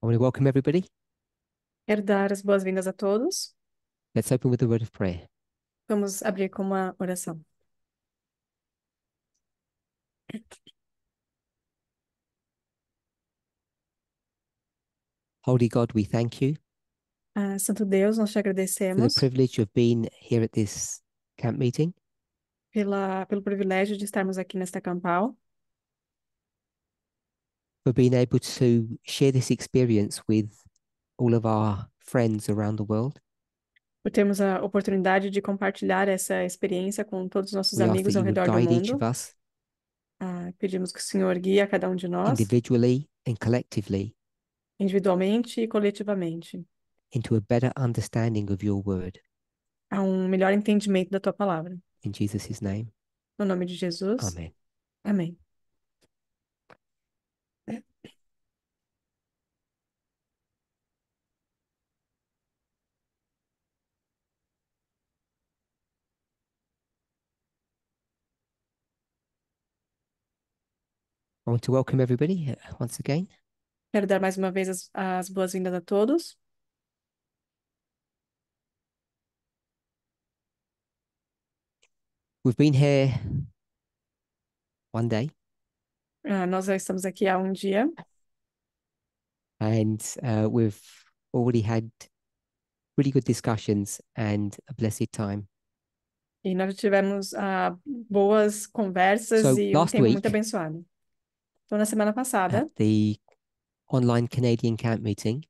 I want to welcome everybody. Quero dar as boas-vindas a todos. Let's open with a word of prayer. Vamos abrir com uma oração. Holy God, we thank you Santo Deus, nós te for the agradecemos privilege of being here at this camp meeting. pelo privilégio de estarmos aqui nesta campal, For being able to share this experience with all of our friends around the world. por termos a oportunidade de compartilhar essa experiência com todos os nossos We ask that amigos ao you would redor do guide each of mundo. us Pedimos que o Senhor guie a cada um de nós, individually and collectively individualmente e coletivamente, into a better understanding of your word. a um melhor entendimento da tua palavra. In Jesus' name, No nome de Jesus, amen. amém. I want to welcome everybody once again. Quero dar mais uma vez as boas-vindas a todos. We've been here one day Nós já estamos aqui há um dia. and we've already had really good discussions and a blessed time. E nós tivemos boas conversas So e um last tempo muito week abençoado. Então, na semana at passada, the online Canadian camp meeting,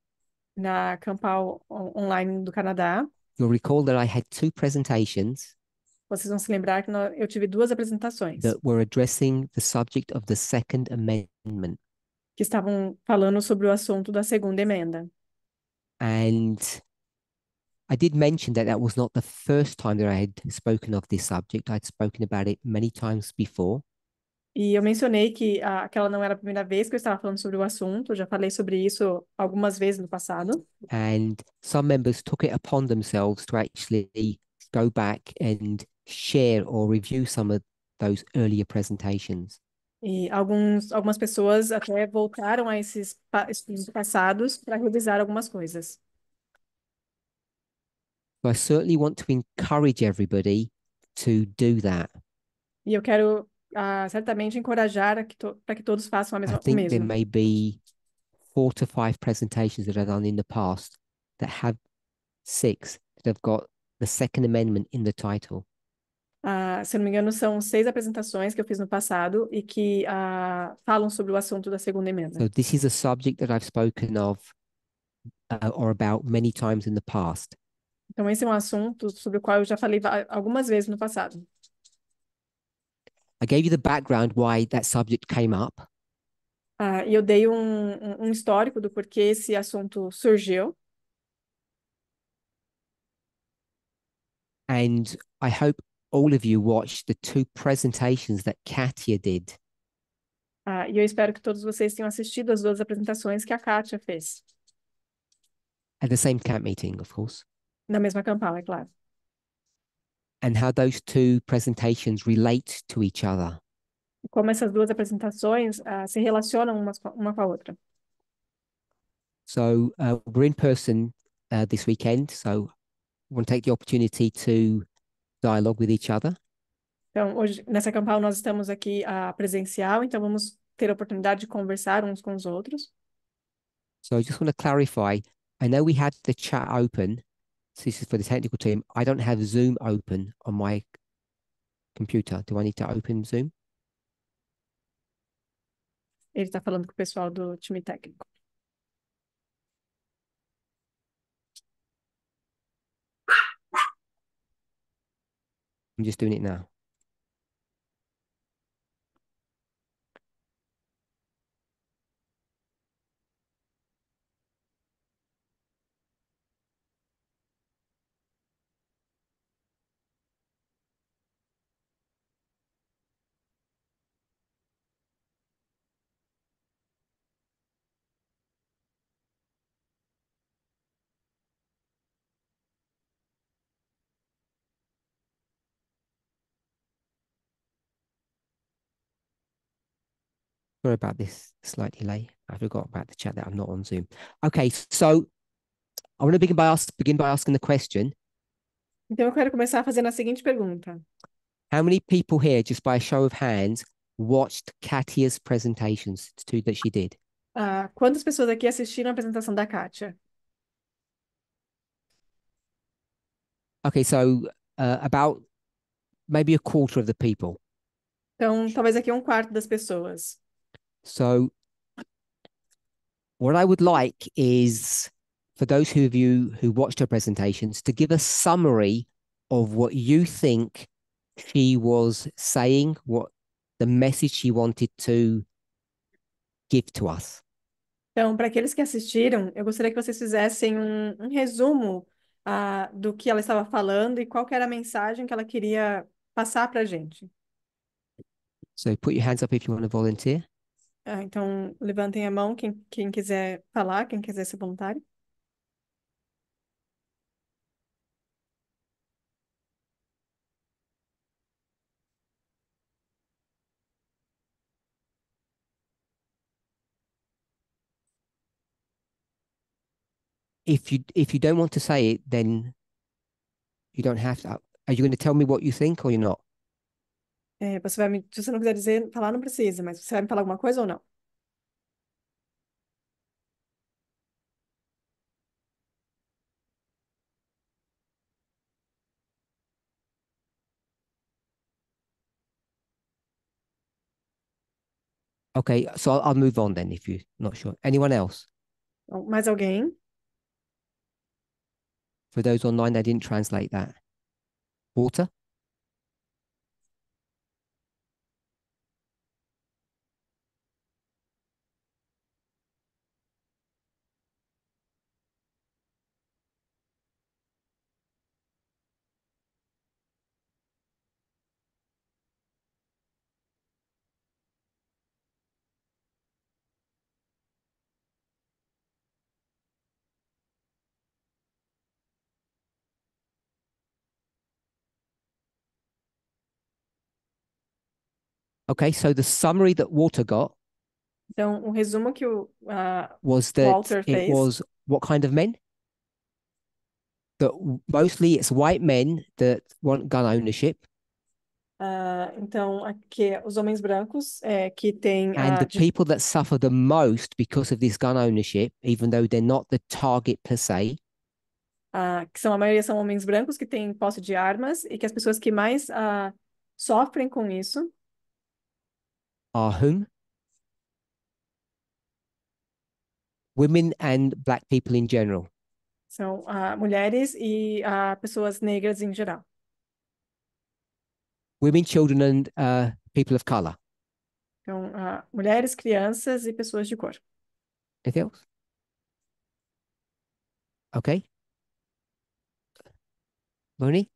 na Campal Online do Canadá, you'll recall that I had two presentations vocês vão se lembrar que eu tive duas apresentações that were addressing the subject of the Second Amendment. que estavam falando sobre o assunto da segunda emenda. And I did mention that that was not the first time that I had spoken of this subject. I'd spoken about it many times before. E eu mencionei que aquela não era a primeira vez que eu estava falando sobre o assunto, eu já falei sobre isso algumas vezes no passado. And some members took it upon themselves to actually go back and share or review some of those earlier presentations. E algumas pessoas até voltaram a esses estudos passados para revisar algumas coisas. So I certainly want to encourage everybody to do that. E eu quero certamente encorajar para que todos façam I o think there mesmo. may be 4 to 5 presentations that I've done in the past that have 6 that have got the Second Amendment in the title. Se eu não me engano, são 6 apresentações que eu fiz no passado e que falam sobre o assunto da segunda emenda. So this is a subject that I've spoken of or about many times in the past. Então, esse é um assunto sobre o qual eu já falei algumas vezes no passado. I gave you the background why that subject came up. E eu dei um histórico do porquê esse assunto surgiu. And I hope all of you watched the 2 presentations that Katia did. E eu espero que todos vocês tenham assistido as duas apresentações que a Kátia fez. At the same camp meeting, of course. Na mesma campanha, é claro. And how those 2 presentations relate to each other. E como essas duas apresentações se relacionam uma com a outra. So we're in person this weekend. So we want to take the opportunity to dialogue with each other. Então, hoje, nessa campanha, nós estamos aqui presencial, então vamos ter a oportunidade de conversar uns com os outros. So I just want to clarify, I know we had the chat open. So this is for the technical team. I don't have Zoom open on my computer. Do I need to open Zoom? Ele está falando com o pessoal do time técnico. I'm just doing it now. Sorry about this slight delay. I forgot about the chat that I'm not on Zoom. Okay, so I want to begin by asking the question: Então, eu quero começar fazendo a seguinte pergunta. how many people here, just by a show of hands, watched Katia's presentations, the two that she did? Quantas pessoas aqui assistiram a apresentação da Kátia? Okay, so about maybe a quarter of the people. Então, talvez aqui um quarto das pessoas. So what I would like is for those of you who watched her presentations to give a summary of what you think she was saying, what the message she wanted to give to us. Então, para aqueles que assistiram, eu gostaria que vocês fizessem um resumo, do que ela estava falando e qual que era a mensagem que ela queria passar para a gente. So put your hands up if you want to volunteer. Então, levantem a mão quem quiser falar, quem quiser ser voluntário. If you don't want to say it, then you don't have to. Are you going to tell me what you think or you're not? Se você não quiser dizer, falar não precisa, mas você vai me falar alguma coisa ou não? Okay, so I'll move on then if you're not sure. Anyone else? Então, mais alguém? For those online, I didn't translate that. Water? Okay, so the summary that Water got Então, o resumo que o was that Walter it fez, was what kind of men? That mostly it's white men that want gun ownership, então, aqui, os homens brancos que têm, and the people that suffer the most because of this gun ownership, even though they're not the target per se, que são a maioria são homens brancos que têm posse de armas e que as pessoas que mais sofrem com isso are whom? Women and black people in general. são mulheres e pessoas negras em geral. Women, children, and people of color. Então, mulheres, crianças e pessoas de cor. Anything else? Okay. Moni?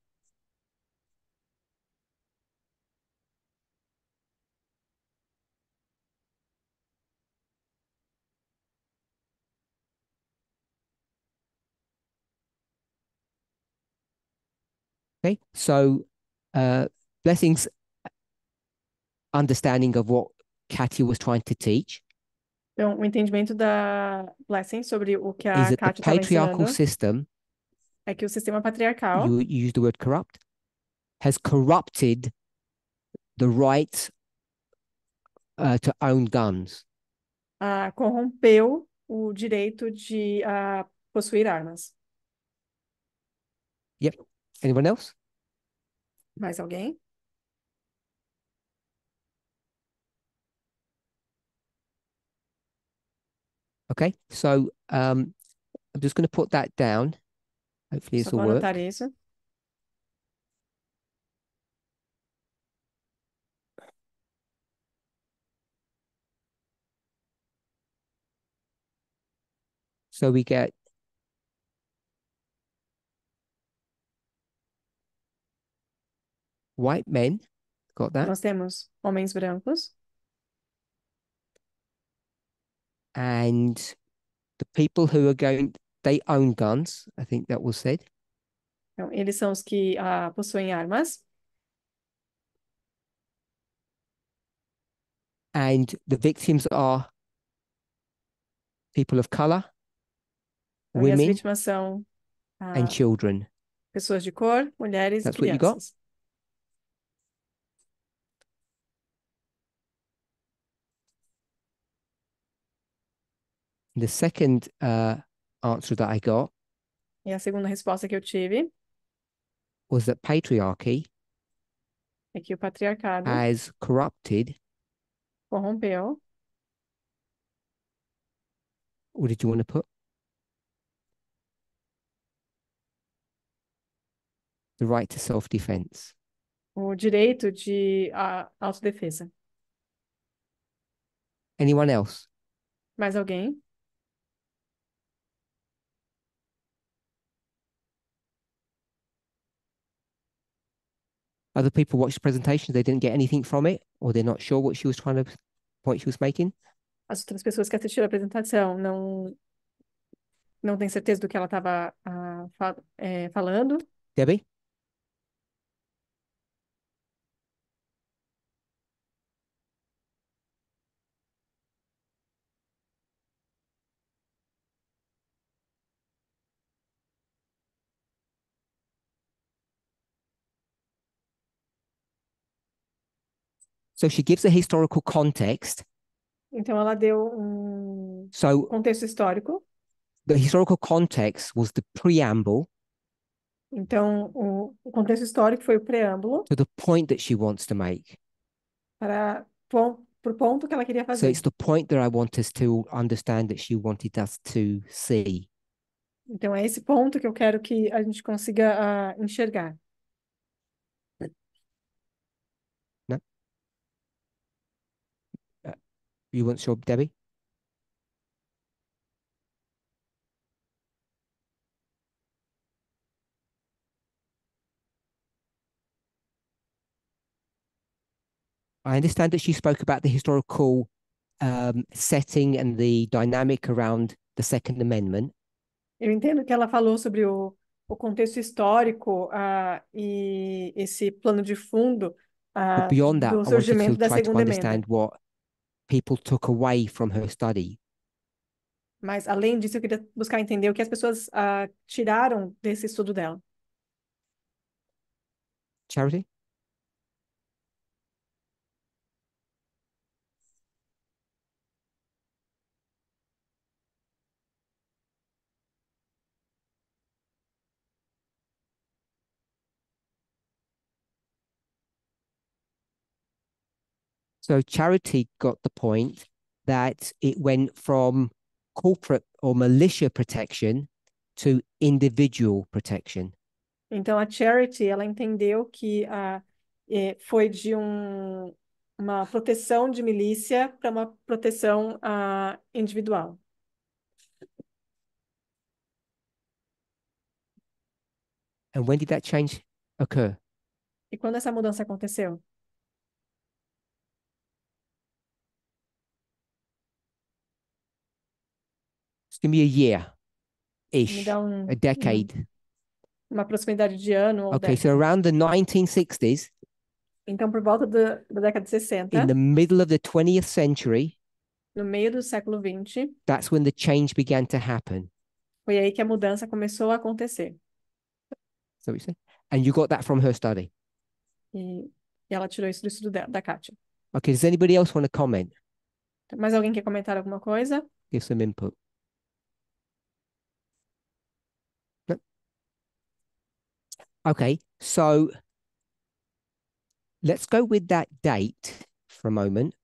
Okay. So, Blessing's understanding of what Katia was trying to teach Então, o entendimento da Blessing sobre o que is a that the Kátia estava patriarchal ensinando system, é que o sistema patriarcal you use the word corrupt, has corrupted the right to own guns. corrompeu o direito de possuir armas. Yep. Anyone else? Mais alguém? Okay. So, I'm just going to put that down. Hopefully, Só this will vou anotar work. isso. So we get white men, got that, Nós temos homens brancos and the people who are going, they own guns. I think that was said. então, eles são os que possuem armas, And the victims are people of color, Então, e as women, vítimas são and children. pessoas de cor, mulheres e That's what you got? crianças. The second answer that I got E a segunda resposta que eu tive was that patriarchy é que o patriarcado has corrupted, corrompeu. what did you want to put? The right to self-defense. O direito de autodefesa. Anyone else? Mais alguém? Other people watched the presentation, they didn't get anything from it, or they're not sure what she was trying to point she was making. As outras pessoas que assistiram a apresentação não têm certeza do que ela estava falando. Debbie? So she gives a historical context. Então, ela deu um So contexto histórico. the historical context was the preamble Então, o contexto histórico foi o preâmbulo to the point that she wants to make. para o ponto que ela queria So fazer. it's the point that I want us to understand that she wanted us to see. Então, é esse ponto que eu quero que a gente consiga enxergar. No? You want to show Debbie? I understand that she spoke about the historical setting and the dynamic around the Second Amendment. Eu entendo que ela falou sobre o contexto histórico e esse plano de fundo But beyond that, do I wanted to surgimento da try to Segunda Emenda. understand what people took away from her study. Mas, além disso, eu queria buscar entender o que as pessoas tiraram desse estudo dela. Charity? So Charity got the point that it went from corporate or militia protection to individual protection. Então, a Charity, ela entendeu que foi de uma proteção de milícia para uma proteção individual. And when did that change occur? E quando essa mudança aconteceu? Just give me a Me year-ish, dá a decade. uma proximidade de ano ou Okay, so década. around the 1960s, Então, por volta da década de 60, in the middle of the 20th century, no meio do século XX, that's when the change began to happen. foi aí que a mudança começou a acontecer. So we say, and you got that from her study. E ela tirou isso do estudo da Kátia. Okay, does anybody else want to comment? Mais alguém quer comentar alguma coisa? Give some input. No? Okay, so let's go with that date for a moment.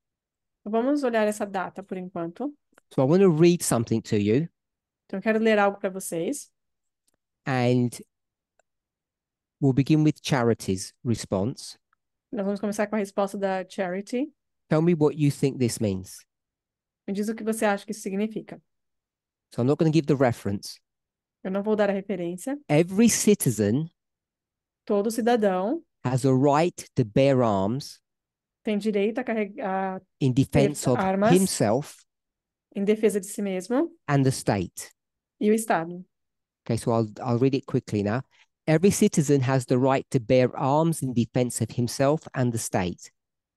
Vamos olhar essa data por enquanto. So I want to read something to you, Então, eu quero ler algo para vocês. and we'll begin with Charity's response. Nós vamos começar com a resposta da Charity. Tell me what you think this means. Me diz o que você acha que isso significa. So I'm not going to give the reference. Eu não vou dar a referência. Every citizen Todo cidadão has a right to bear arms tem direito a carregar in defense of armas himself em defesa de si mesmo and the state. e o Estado. Okay, so I'll read it quickly now. Every citizen has the right to bear arms in defense of himself and the state.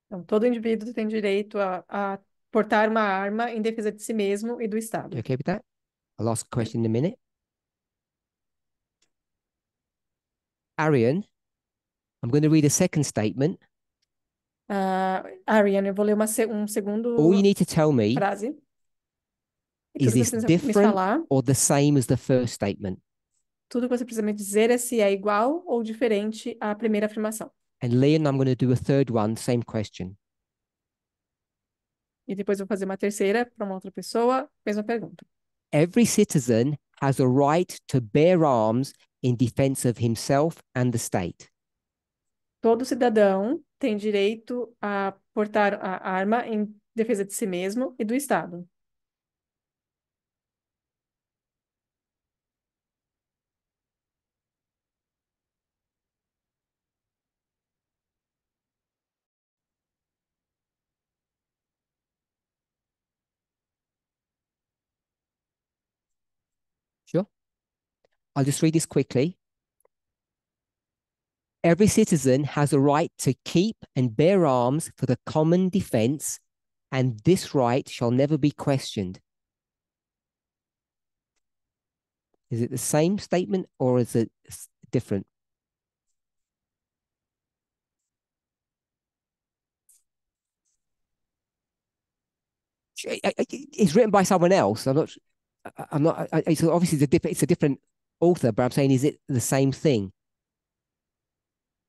Então, todo indivíduo tem direito a portar uma arma em defesa de si mesmo e do Estado. You okay with that? I'll ask a question in a minute. Arian, I'm going to read a second statement. Ariane, eu vou ler um All you segundo need to tell me frase. E is tudo que this você precisa me different falar, or the same as the first statement? tudo que você precisa me dizer é se é igual ou diferente à primeira afirmação. And Leon, I'm going to do a third one, same question. E depois eu vou fazer uma terceira para uma outra pessoa, mesma pergunta. Every citizen has a right to bear arms in defense of himself and the state. Todo cidadão tem direito a portar a arma em defesa de si mesmo e do Estado. Sure. I'll just read this quickly. Every citizen has a right to keep and bear arms for the common defense, and this right shall never be questioned. Is it the same statement or is it different? It's written by someone else. I'm not. It's obviously it's a different author, but I'm saying, is it the same thing?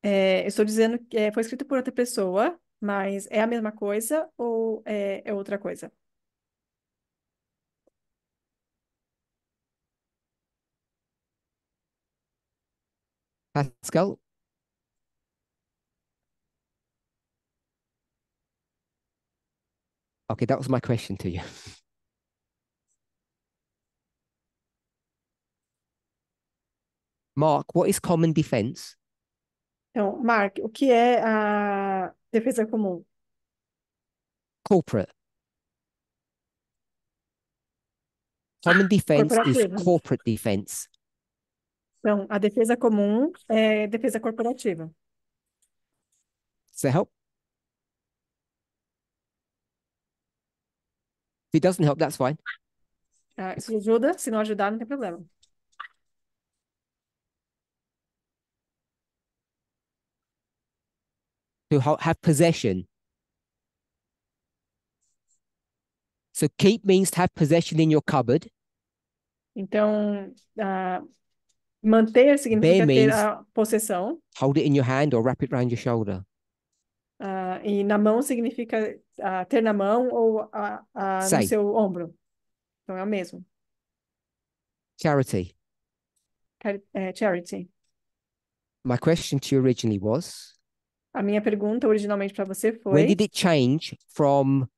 Eu estou dizendo que foi escrito por outra pessoa, mas é a mesma coisa ou é outra coisa? Pascal? Okay, that was my question to you. Mark, what is common defense? Então, Mark, o que é a defesa comum? Corporate. Common defense is Corporativa. corporate defense. Então, a defesa comum é defesa corporativa. Does that help? If it doesn't help, that's fine. Isso ajuda, se não ajudar, não tem problema. To have possession. So keep means to have possession in your cupboard. Então, manter Bear significa ter means a possessão, hold it in your hand or wrap it around your shoulder. e na mão significa ter na mão ou no Say, seu ombro. Então, é o mesmo. charity. Charity. My question to you originally was, A minha pergunta originalmente para você when foi: did it change from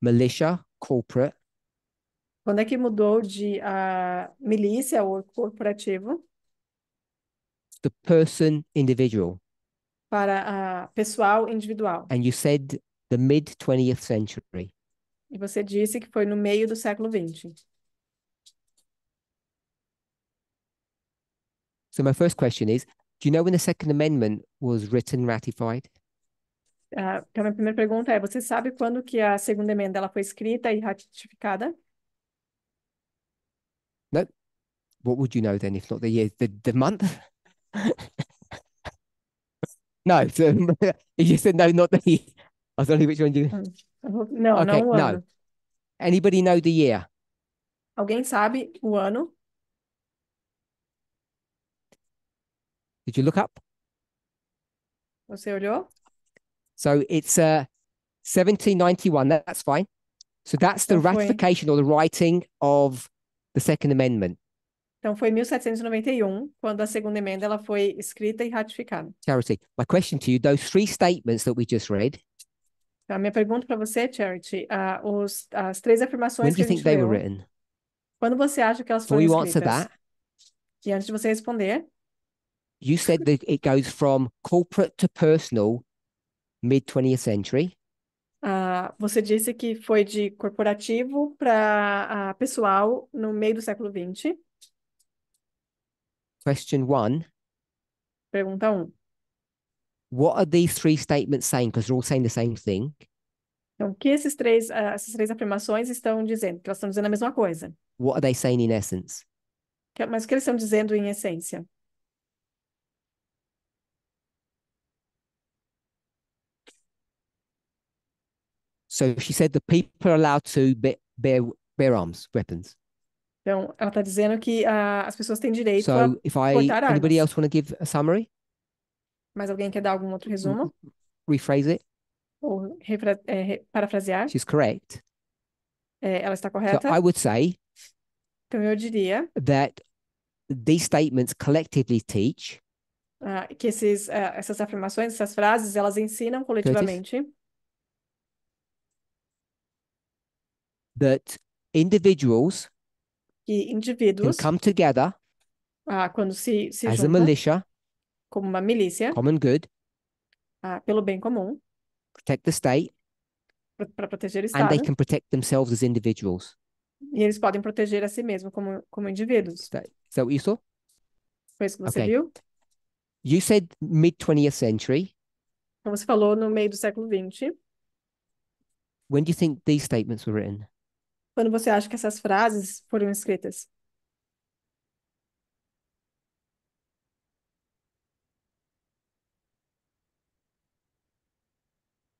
militia, corporate, quando é que mudou de milícia ou corporativo to person, individual? para pessoal individual? And you said the mid 20th century. E você disse que foi no meio do século XX. So my first question is, do you know when the Second Amendment was written, ratified? Então, a minha primeira pergunta é: você sabe quando que a segunda emenda ela foi escrita e ratificada? No. What would you know then, if not the year, the month? No. So you just said no, not the year. I was wondering which one you. Não, Okay, não o no. ano. Anybody know the year? Alguém sabe o ano? Did you look up? Você olhou? So it's 1791. That's fine. So that's the Então foi, ratification or the writing of the Second Amendment. então foi 1791, quando a segunda emenda ela foi escrita e ratificada. Charity, my question to you, those three statements that we just read, Então, a minha pergunta para você, Charity, as três when afirmações do que you a think gente they were leu, written? quando você acha que elas Before foram you answer escritas? that, E antes de você responder, you said that it goes from corporate to personal mid 20th century. você disse que foi de corporativo para pessoal no meio do século XX. Question one, Pergunta 1. what are these three statements saying? Because they're all saying the same thing. Então, o que essas três afirmações estão dizendo? Que elas estão dizendo a mesma coisa. What are they saying in essence? Mas o que eles estão dizendo em essência? So she said the people are allowed to bear arms, weapons. Então, ela está dizendo que as pessoas têm direito a So if portar anybody armas. else want to give a summary, Mas alguém quer dar algum outro resumo? rephrase it, Ou parafrasear? she's correct. Ela está So correta? I would say Então, eu diria that these statements collectively teach, que essas afirmações, essas frases, elas ensinam Curtis, coletivamente that individuals que can indivíduos, come together quando se as a juntam militia, como uma milícia, common good, pelo bem comum, protect the state, para proteger o and they Estado, can protect themselves as individuals. e eles podem proteger a si mesmos como indivíduos. Is that what you saw? Foi isso que você Okay. viu? You said mid 20th century. Como você falou, no meio do século XX. When do you think these statements were written? Quando você acha que essas frases foram escritas?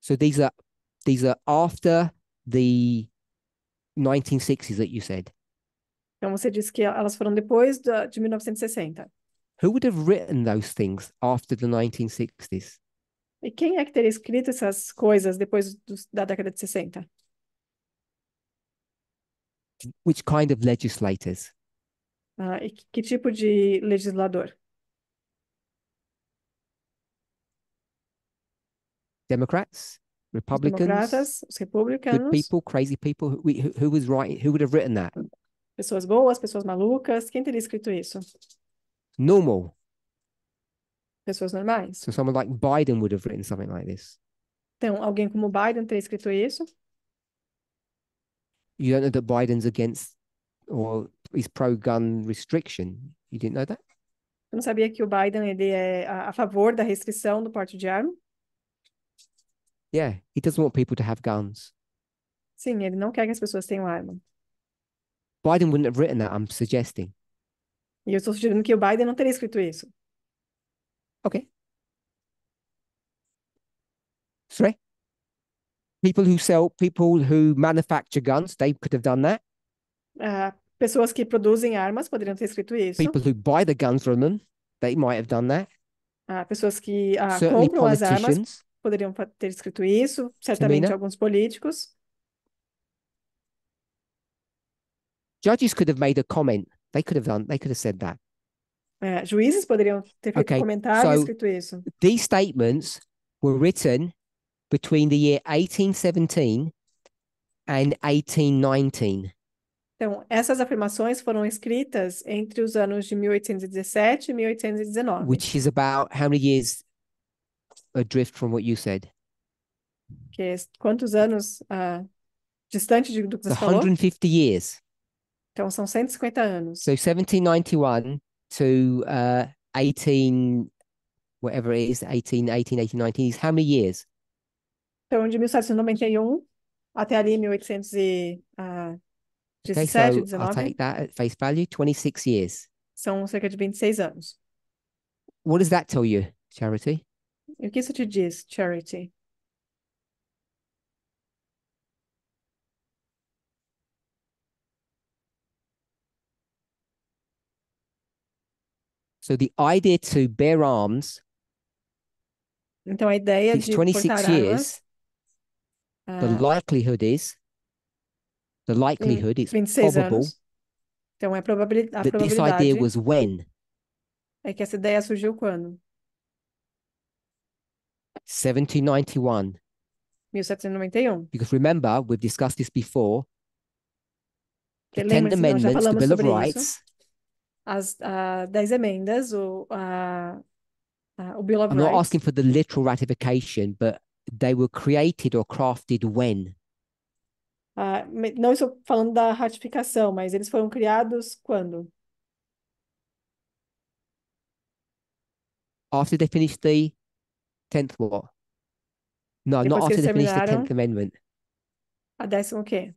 So these are after the 1960s that you said. Então, você disse que elas foram depois de 1960. Who would have written those things after the 1960s? E quem é que teria escrito essas coisas depois da década de 60? Which kind of legislators? E que tipo de legislador? Democrats? Os Republicans? democratas, os Good republicanos, people? Crazy people? Who was writing? Who would have written that? pessoas boas, pessoas malucas. Quem teria escrito isso? Normal. Pessoas normais. So someone like Biden would have written something like this. Então, alguém como Biden teria escrito isso? You don't know that Biden's against or is pro-gun restriction. You didn't know that? Eu não sabia que o Biden ele é a favor da restrição do porte de arma. Yeah, he doesn't want people to have guns. Sim, ele não quer que as pessoas tenham arma. Biden wouldn't have written that, I'm suggesting. E eu estou sugerindo que o Biden não teria escrito isso. Okay. Sorry? People who manufacture guns, they could have done that. Pessoas que produzem armas poderiam ter escrito isso. People who buy the guns from them, they might have done that. Pessoas que Certainly compram as armas politicians. poderiam ter escrito isso. Certamente Tamina? alguns políticos. Judges could have made a comment. They could have said that. Juízes poderiam ter feito um Okay, comentário e so escrito isso. these statements were written between the year 1817 and 1819. Então, essas afirmações foram escritas entre os anos de 1817 e 1819. Which is about how many years adrift from what you said? Que é quantos anos distante do que It's você falou? 150 years. Então, são 150 anos. So 1791 to 18, whatever it is, 18, 19 is how many years? Então, de 1791 até ali 1817, Okay, so I'll 19, take that at face value, 26 years. são cerca de 26 anos. What does that tell you, Charity? E o que isso te diz, Charity? So the idea to bear arms, Então, a ideia it's de 26 portar years, armas, the likelihood is, em it's 26 probable anos. Então, a that this idea probabilidade was when? é que essa ideia surgiu quando? 1791. 1791. Because remember, we've discussed this before, the Porque 10 lembre-se, nós já Amendments, the falamos Bill of sobre isso. Rights, As 10 emendas, o Bill of I'm not Rights. asking for the literal ratification, but they were created or crafted when? Não estou falando da ratificação, mas eles foram criados quando? After they finished the 10th what? No, not Depois que after eles they finished the terminaram 10th Amendment. A 10ª o quê?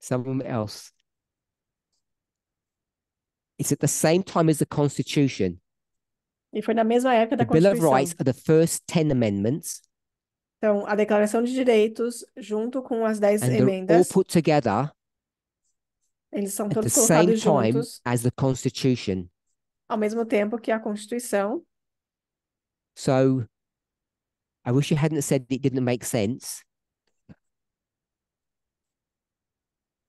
Someone else. It's at the same time as the Constitution. E foi na mesma época da The Bill of Constituição. Rights are the first 10 amendments, Então, a Declaração de Direitos, junto com as 10 and they're all emendas, put together eles são at the todos same colocados time juntos as the Constitution. ao mesmo tempo que a Constituição. So I wish you hadn't said it didn't make sense,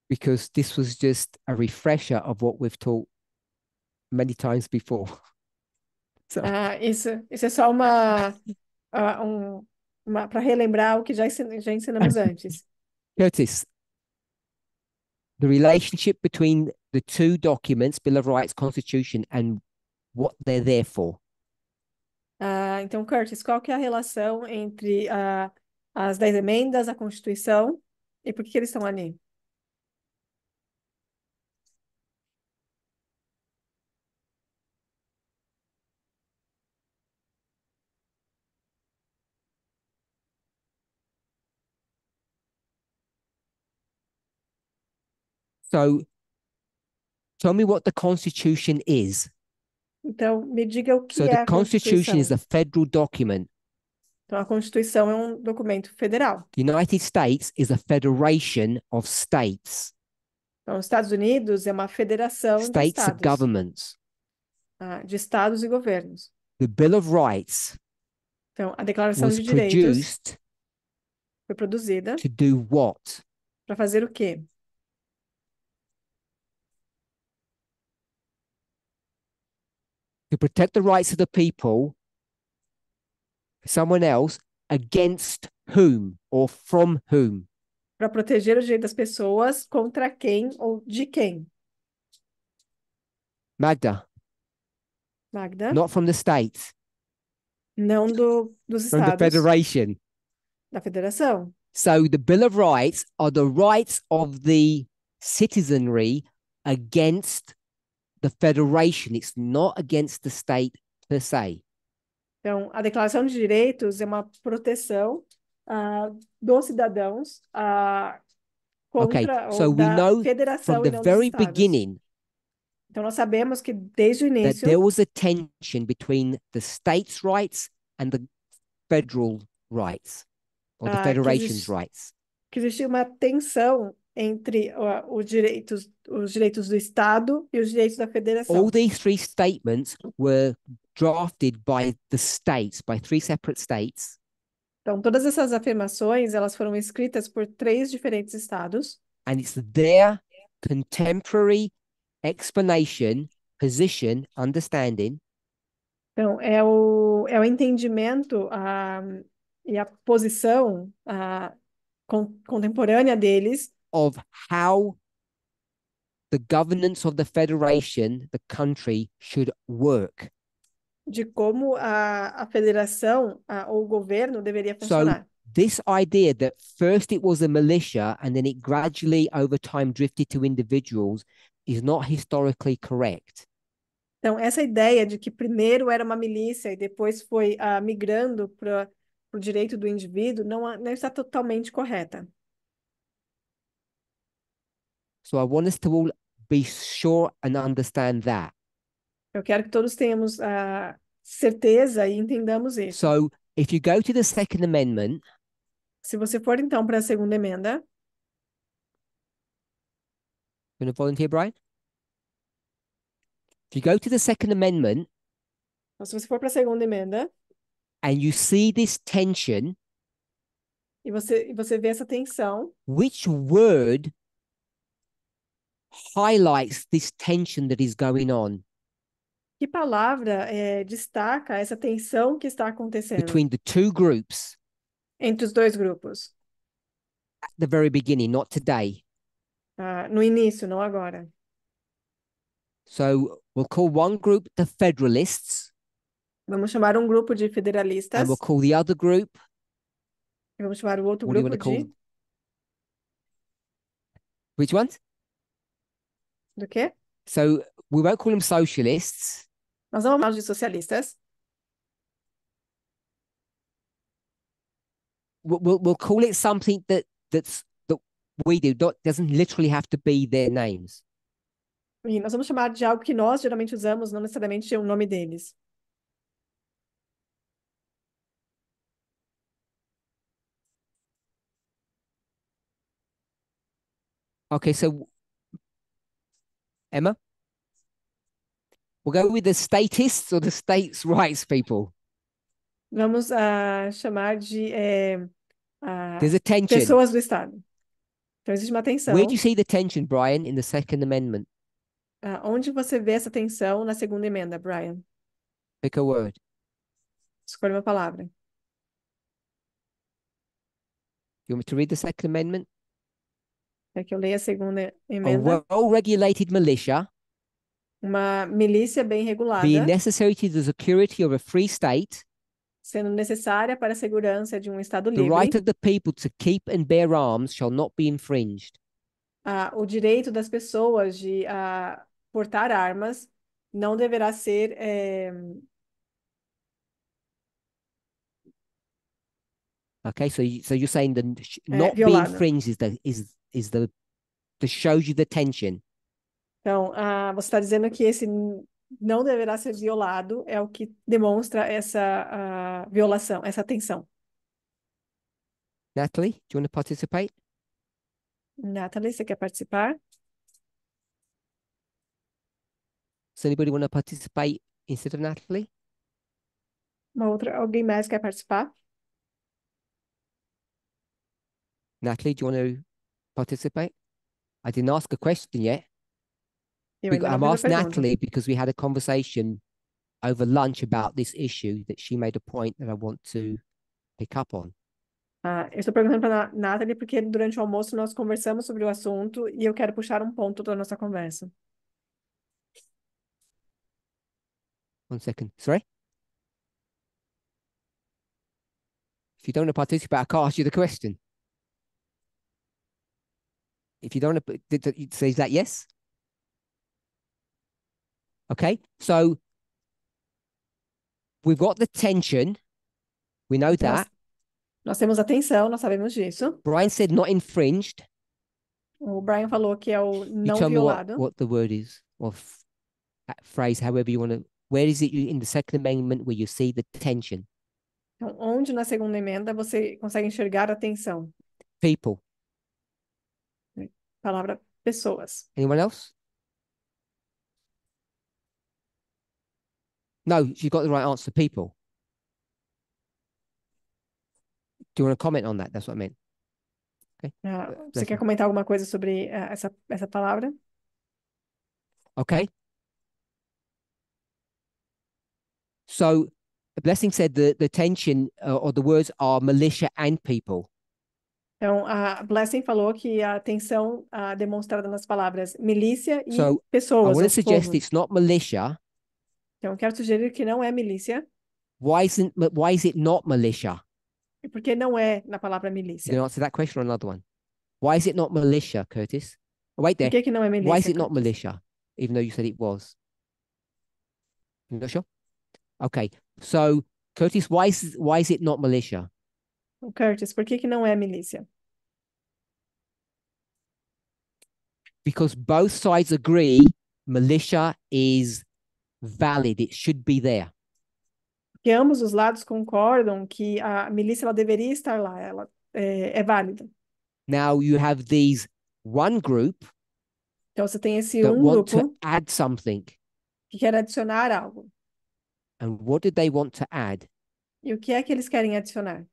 because this was just a refresher of what we've taught many times before. So, Isso é só para relembrar o que já ensinamos antes. Curtis, the relationship between the two documents, Bill of Rights, Constitution, and what they're there for. Então, Curtis, qual que é a relação entre as 10 emendas, a Constituição, e por que eles estão ali? So tell me what the Constitution is. Então, me diga o So que é the a Constitution is Constituição. a federal document. Então, a Constituição é um documento federal. The United States is a federation of states, Então, os Estados Unidos é uma federação de states are estados, governments. de estados e governos. The Bill of Rights Então, a Declaração was de Direitos produced foi produzida to do what? para fazer o quê? To protect the rights of the people, someone else, against whom or from whom? Para proteger o direito das pessoas contra quem ou de quem? Magda, Magda? not from the states, Não dos from the estados, federation. da federação. So the Bill of Rights are the rights of the citizenry against the federation. It's not against the state per se. Então, a Declaração de Direitos é uma proteção dos cidadãos Okay, contra so ou we da know federação from e the não dos very estados. beginning Então, nós sabemos que desde o that there início was a tension between the states' rights and the federal rights, or the federation's rights. que existia uma tensão entre os direitos do Estado e os direitos da federação. All these three statements were drafted by the states, by three separate states. Então, todas essas afirmações, elas foram escritas por 3 diferentes estados. And it's their contemporary explanation, position, understanding Então, é o entendimento e a posição contemporânea deles of how the governance of the federation, the country, should work. de como a federação ou o governo deveria So funcionar. this idea that first it was a militia and then it gradually over time drifted to individuals is not historically correct. Então, essa ideia de que primeiro era uma milícia e depois foi migrando para o direito do indivíduo não está totalmente correta. So I want us to all be sure and understand that. Eu quero que todos tenhamos certeza e entendamos isso. So if you go to the Second Amendment, Se você for, então, para a segunda emenda, you want to volunteer, Brian? If you go to the Second Amendment então, se você for para a segunda emenda and you see this tension, e você vê essa tensão, which word highlights this tension that is going on que palavra destaca essa tensão que está acontecendo between the two groups entre os dois grupos? at the very beginning, not today? No início, não agora. So we'll call one group the Federalists, Vamos chamar um grupo de federalistas and we'll call the other group, e vamos chamar o outro what do you want grupo to call de... them? Which ones? Do quê? So we won't call them socialists. Nós não vamos chamar de socialistas. We'll call it something that we do. Doesn't literally have to be their names. E nós vamos chamar de algo que nós geralmente usamos, não necessariamente o nome deles. Okay, so Emma, we'll go with the statists or the states' rights people. Vamos chamar de There's a tension. pessoas do Estado. Então, existe uma Where do tensão. you see the tension, Brian, in the Second Amendment? Onde você vê essa tensão na segunda emenda, Brian? Pick a word. Escolha uma palavra. You want me to read the Second Amendment? Quer que eu leia a segunda A emenda? well-regulated militia, Uma milícia bem being regulada, necessary to the security of a free state, sendo necessária para a segurança de um Estado the right livre. of the people to keep and bear arms shall not be infringed. O direito das pessoas de portar armas não deverá ser Okay, so you're saying that not being violado. infringed is the shows you the tension. Então, você está dizendo que esse não deverá ser violado, é o que demonstra essa violação, essa tensão. Natalie, do you want to participate? Nathalie, você quer participar? Does anybody want to participate instead of Natalie? Alguém mais quer participar? Natalie, do you want to participate? I didn't ask a question yet. Eu ainda não I'm fiz a asking pergunta. Natalie because we had a conversation over lunch about this issue that she made a point that I want to pick up on. Eu estou perguntando para a Nathalie porque durante o almoço nós conversamos sobre o assunto e eu quero puxar um ponto da nossa conversa. 1 second. Sorry? If you don't want to participate, I can't ask you the question. If you don't want to, say that yes? Okay, so we've got the tension. We know that. Nós temos a tensão, nós sabemos disso. Brian said not infringed. O Brian falou que é o You não tell me violado. what the word is, or that phrase, however you want to. Where is it in the Second Amendment where you see the tension? Então, onde na segunda emenda você consegue enxergar a tensão? People. Palavra pessoas. Anyone else? No, you got the right answer. People. Do you want to comment on that? That's what I meant. Okay. Você quer comentar alguma coisa sobre essa palavra? Okay. So Blessing said the tension or the words are militia and people. Então, a Blessing falou que a tensão demonstrada nas palavras milícia e So I pessoas, want to ou suggest povo. it's not militia. Então, quero sugerir que não é milícia. Why is it not militia? E por que não é na palavra You milícia? can answer that question or another one. Why is it not militia, Curtis? Oh, wait Por there. que não é milícia? Why is it not Curtis? militia? Even though you said it was. You're not sure? Okay. So Curtis, why is it not militia? Curtis, por que não é milícia? Because both sides agree militia is valid. It should be there. Porque ambos os lados concordam que a milícia ela deveria estar lá, ela é válida. Now you have these one group Então você tem esse that want grupo to add something. que quer adicionar algo. And what did they want to add? E o que é que eles querem adicionar?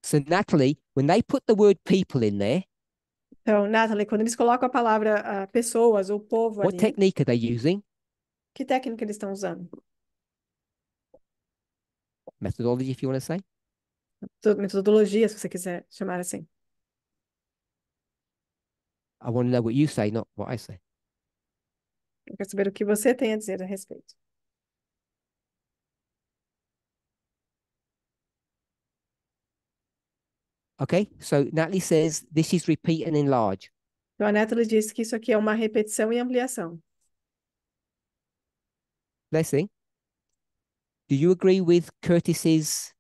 So Natalie, when they put the word people in there, Então, Nathalie, quando eles colocam a palavra pessoas ou povo what ali, technique are they using? que técnica eles estão usando? Methodology, if you want to say. Metodologia, se você quiser chamar assim. I want to know what you say, not what I say. Eu quero saber o que você tem a dizer a respeito. Okay, so Natalie says this is repeat and enlarge. Então, a Nathalie disse que isso aqui é uma repetição e ampliação. Blessing, do you agree with Curtis's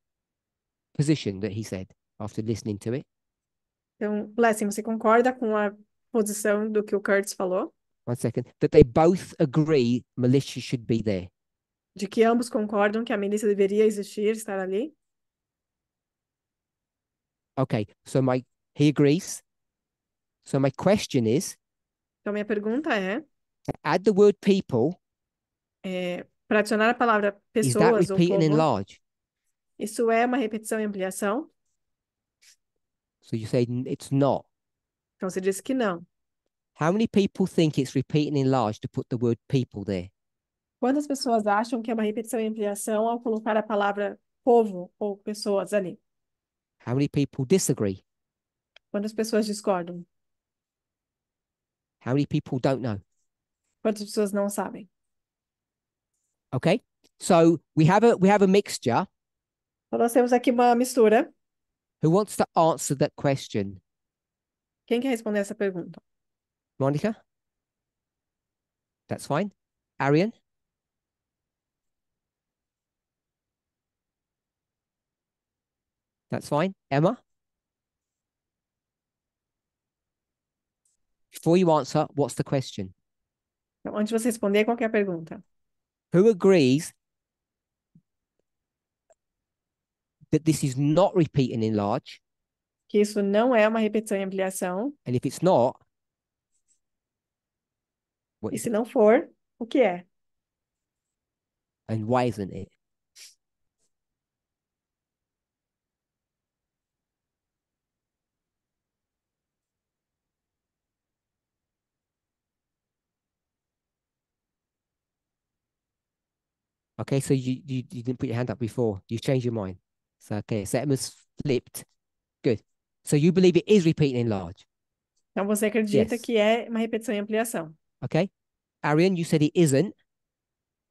position that he said after listening to it? Então, Blessing, você concorda com a posição do que o Curtis falou? 1 second. That they both agree militia should be there. De que ambos concordam que a milícia deveria existir, estar ali? Okay, so he agrees. So my question is, Então, minha pergunta é, add the word people, para adicionar a palavra is that pessoas ou repeat and povo, enlarge? isso é uma repetição e ampliação? So you say it's not. Então, você disse que não. How many people think it's repeat and enlarge to put the word people there? Quantas pessoas acham que é uma repetição e ampliação ao colocar a palavra povo ou pessoas ali? How many people disagree? Quantas pessoas discordam? How many people don't know? Quantas pessoas não sabem? Okay, so we have a mixture. Então, nós temos aqui uma mistura. Who wants to answer that question? Quem quer responder essa pergunta? Monica? That's fine. Arian? That's fine. Emma? Before you answer, what's the question? Então, antes de você responder, qual que é a pergunta? Who agrees that this is not repeat and enlarge? Que isso não é uma repetição e ampliação. And if it's not, what E is se it? não for, o que é? And why isn't it? Okay, so you didn't put your hand up before. You changed your mind. So okay, so Emma's flipped. Good. So you believe it is repeat and enlarge. Então, você acredita Yes. que é uma repetição e ampliação. Okay. Arian, you said it isn't.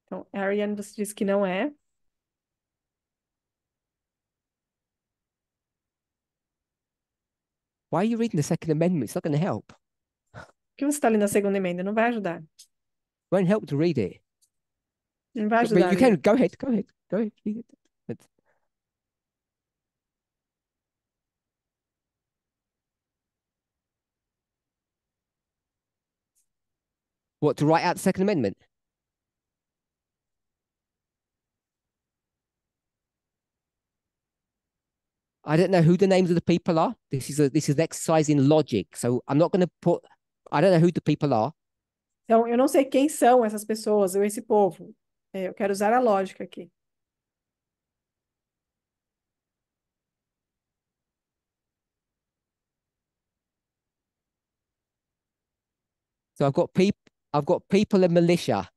Então, Ariane, você disse que não é. Why are you reading the Second Amendment? It's not going to help. Por que você está lendo a segunda emenda? Não vai ajudar. Won't help to read it. Não vai But ajudar a you can ler. go ahead. Go ahead. Go ahead. Read it. What, to write out the Second Amendment? I don't know who the names of the people are. This is an exercise in logic. So I'm not going to put. I don't know who the people are. Então, eu não sei quem são essas pessoas ou esse povo. Eu quero usar a lógica aqui. So I've got people and militia.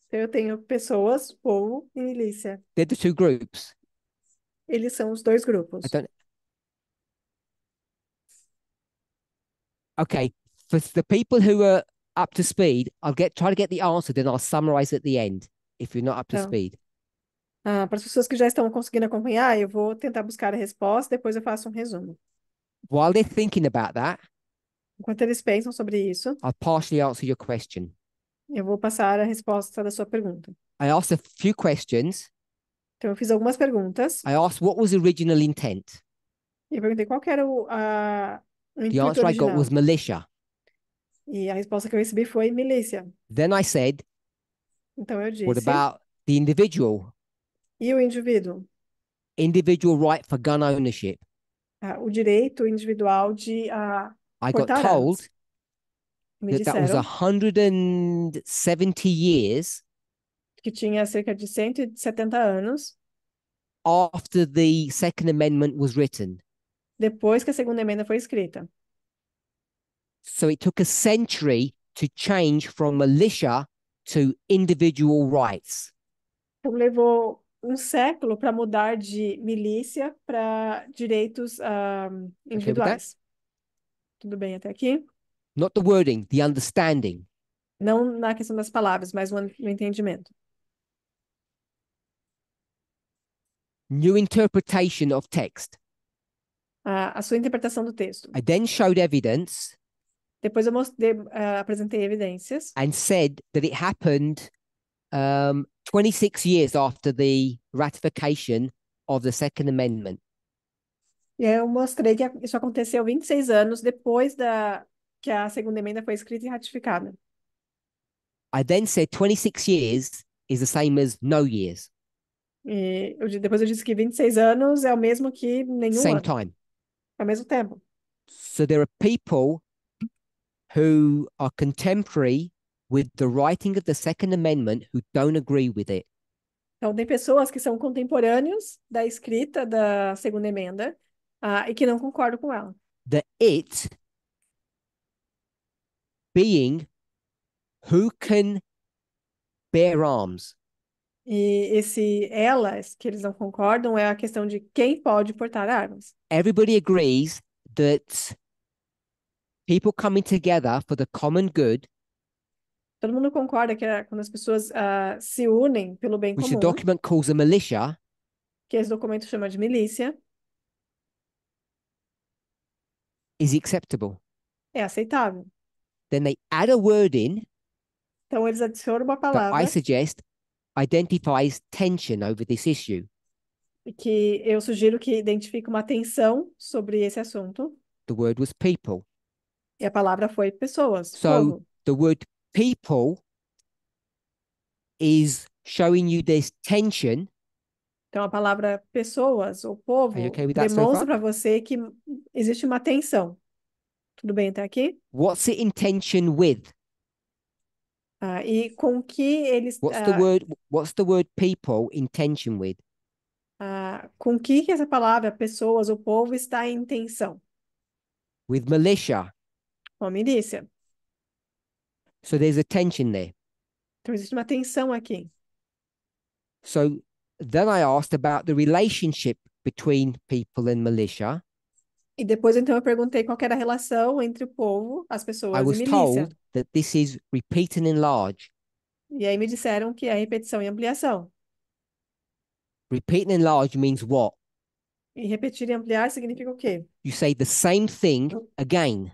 Então, eu tenho pessoas, povo e milícia. They're the two groups. Eles são os dois I grupos. don't. Okay, for the people who are up to speed, try to get the answer, then I'll summarize at the end. If you're not up to Então, speed. para as pessoas que já estão conseguindo acompanhar, eu vou tentar buscar a resposta, depois eu faço um resumo. While they're thinking about that, Enquanto eles pensam sobre isso, I'll partially answer your question. eu vou passar a resposta da sua pergunta. I asked a few questions. Então, eu fiz algumas perguntas I asked what was the original intent. e eu perguntei qual que era o The intuito answer I got original. was militia. E a resposta que eu recebi foi milícia. Then I said, Então, eu what disse, about the individual? e o indivíduo? Individual right for gun ownership. O direito individual de I got portar armas. told Me that was disseram 170 years que tinha cerca de 170 anos after the Second Amendment was written. depois que a segunda emenda foi escrita. So it took a century to change from militia to individual rights. Então, levou um século para mudar de milícia para direitos individuais. Tudo bem até aqui? Not the wording, the understanding. Não na questão das palavras, mas no entendimento. New interpretation of text. A sua interpretação do texto. I then showed evidence Depois eu apresentei evidências and said that it happened 26 years after the ratification of the Second Amendment. E aí eu mostrei que isso aconteceu 26 anos depois que a segunda emenda foi escrita e ratificada. I then said 26 years is the same as no years, Depois eu disse que 26 anos é o mesmo que nenhum same ano, time. ao mesmo tempo. So there are people who are contemporary with the writing of the Second Amendment who don't agree with it. Então, tem pessoas que são contemporâneos da escrita da segunda emenda, e que não concordam com ela. The it being who can bear arms. E esse elas, que eles não concordam, é a questão de quem pode portar armas. Everybody agrees that people coming together for the common good, Todo mundo concorda que quando as pessoas se unem pelo bem which the comum, document calls a militia, que esse documento chama de milícia, is acceptable. é aceitável. Then they add a word in Então, eles adicionam uma that I palavra suggest identifies tension over this issue. que eu sugiro que identifique uma tensão sobre esse assunto, The word was people. e a palavra foi pessoas, So povo. the word people is showing you there's tension. Então, a palavra pessoas ou Are you povo okay with that so demonstra far? para você que existe uma tensão. Tudo bem até aqui? What's it in tension with? E com que eles, What's the word people in tension with? com que essa palavra pessoas ou povo está em tensão? With militia. Com a milícia. So there's a tension there. Então, existe uma tensão aqui. So then I asked about the relationship between people and militia. E depois, então, eu perguntei qual que era a relação entre o povo, as I pessoas e was milícia. told that this is repeat and enlarge. E aí me disseram que é repetição e ampliação. Repeat and enlarge means what? E repetir e ampliar significa o quê? You say the same thing again.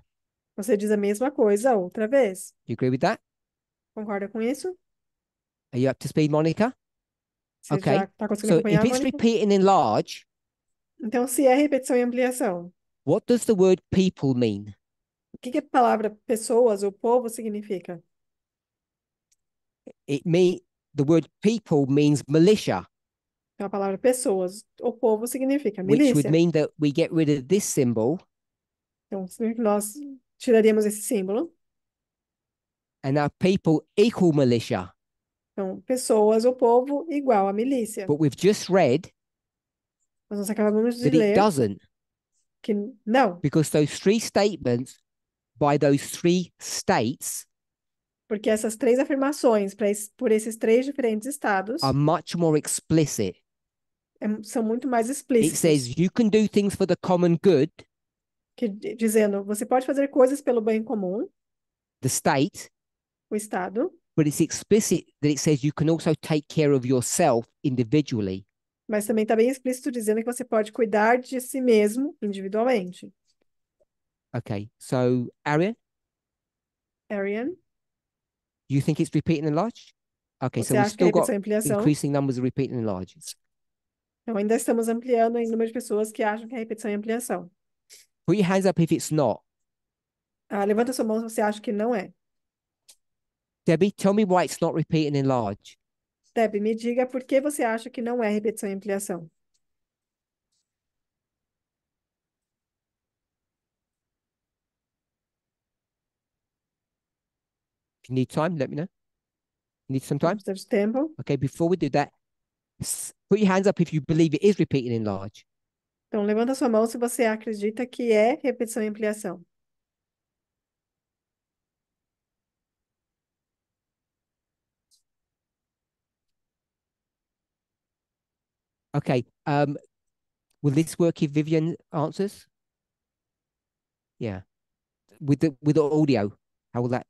Você diz a mesma coisa outra vez. You agree with that? Concorda com isso? Are you up to speed, Monica? Você já Okay. está conseguindo So if acompanhar, it's Mônica? repeat and enlarge, Então, se é repetição e ampliação, what does the word people mean? o que que a palavra pessoas ou povo significa? It mean The word people means militia, Então, a palavra pessoas ou povo significa which would milícia. mean that we get rid of this symbol Então, significa que nós tiraríamos esse símbolo. and now people equal militia. Então, pessoas ou povo igual a milícia. But we've just read Mas nós acabamos de that it ler doesn't, que não, because those three statements by those three states porque essas três afirmações por esses três diferentes estados are much more explicit. são muito mais It explícitos, says you can do things for the common good, dizendo você pode fazer coisas pelo bem comum, the state, o estado, but it's explicit that it says you can also take care of yourself individually. mas também está bem explícito dizendo que você pode cuidar de si mesmo individualmente. Okay, so Arian, Arian, you think it's repeat and enlarge? Okay, so você we've acha que é still got repetição e ampliação? increasing numbers of repeat and enlarges. Então ainda estamos ampliando o número de pessoas que acham que é repetição e ampliação. Put your hands up if it's not. Levanta sua mão se você acha que não é. Debbie, tell me why it's not repeat and enlarge. Deb, me diga por que você acha que não é repetição e ampliação. If you need time, let me know. You need some time? Precisa de tempo. Okay, before we do that, put your hands up if you believe it is repeat and enlarge. Então, levanta sua mão se você acredita que é repetição e ampliação. Okay, will this work if Vivian answers? Yeah. With the audio, how will that?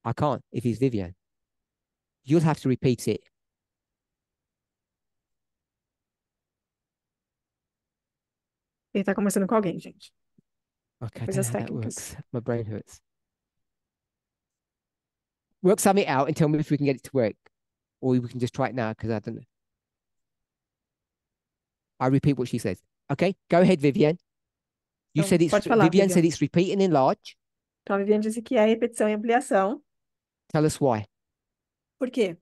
I can't if it's Vivian. You'll have to repeat it. Ele está conversando com alguém, gente. Okay, I Depois don't das know how that técnicas. works. My brain hurts. Work something out and tell me if we can get it to work, or we can just try it now because I don't know. I repeat what she says. Okay, go ahead, Viviane. You Então, said it's pode falar, Viviane said Viviane. it's repeat and enlarge. Então, a Viviane disse que é repetição e ampliação. Tell us why. Por quê?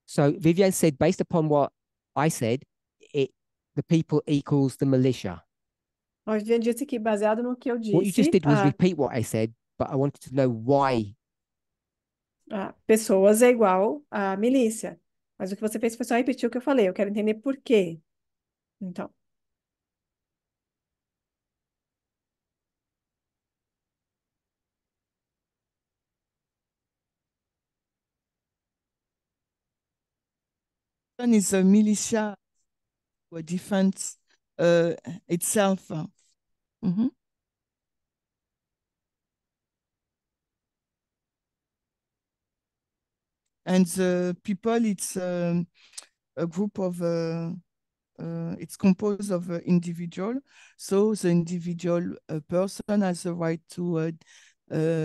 So Viviane said, based upon what I said, it the people equals the militia. A Viviane disse que, baseado no que eu What you just disse, did was repeat what I said, but I wanted to know why. Pessoas é igual a milícia. Mas o que você fez foi só repetir o que eu falei. Eu quero entender por quê. Então, Is a militia or defense itself. Mhm. And the people, it's a group of, it's composed of individual. So the individual person has the right to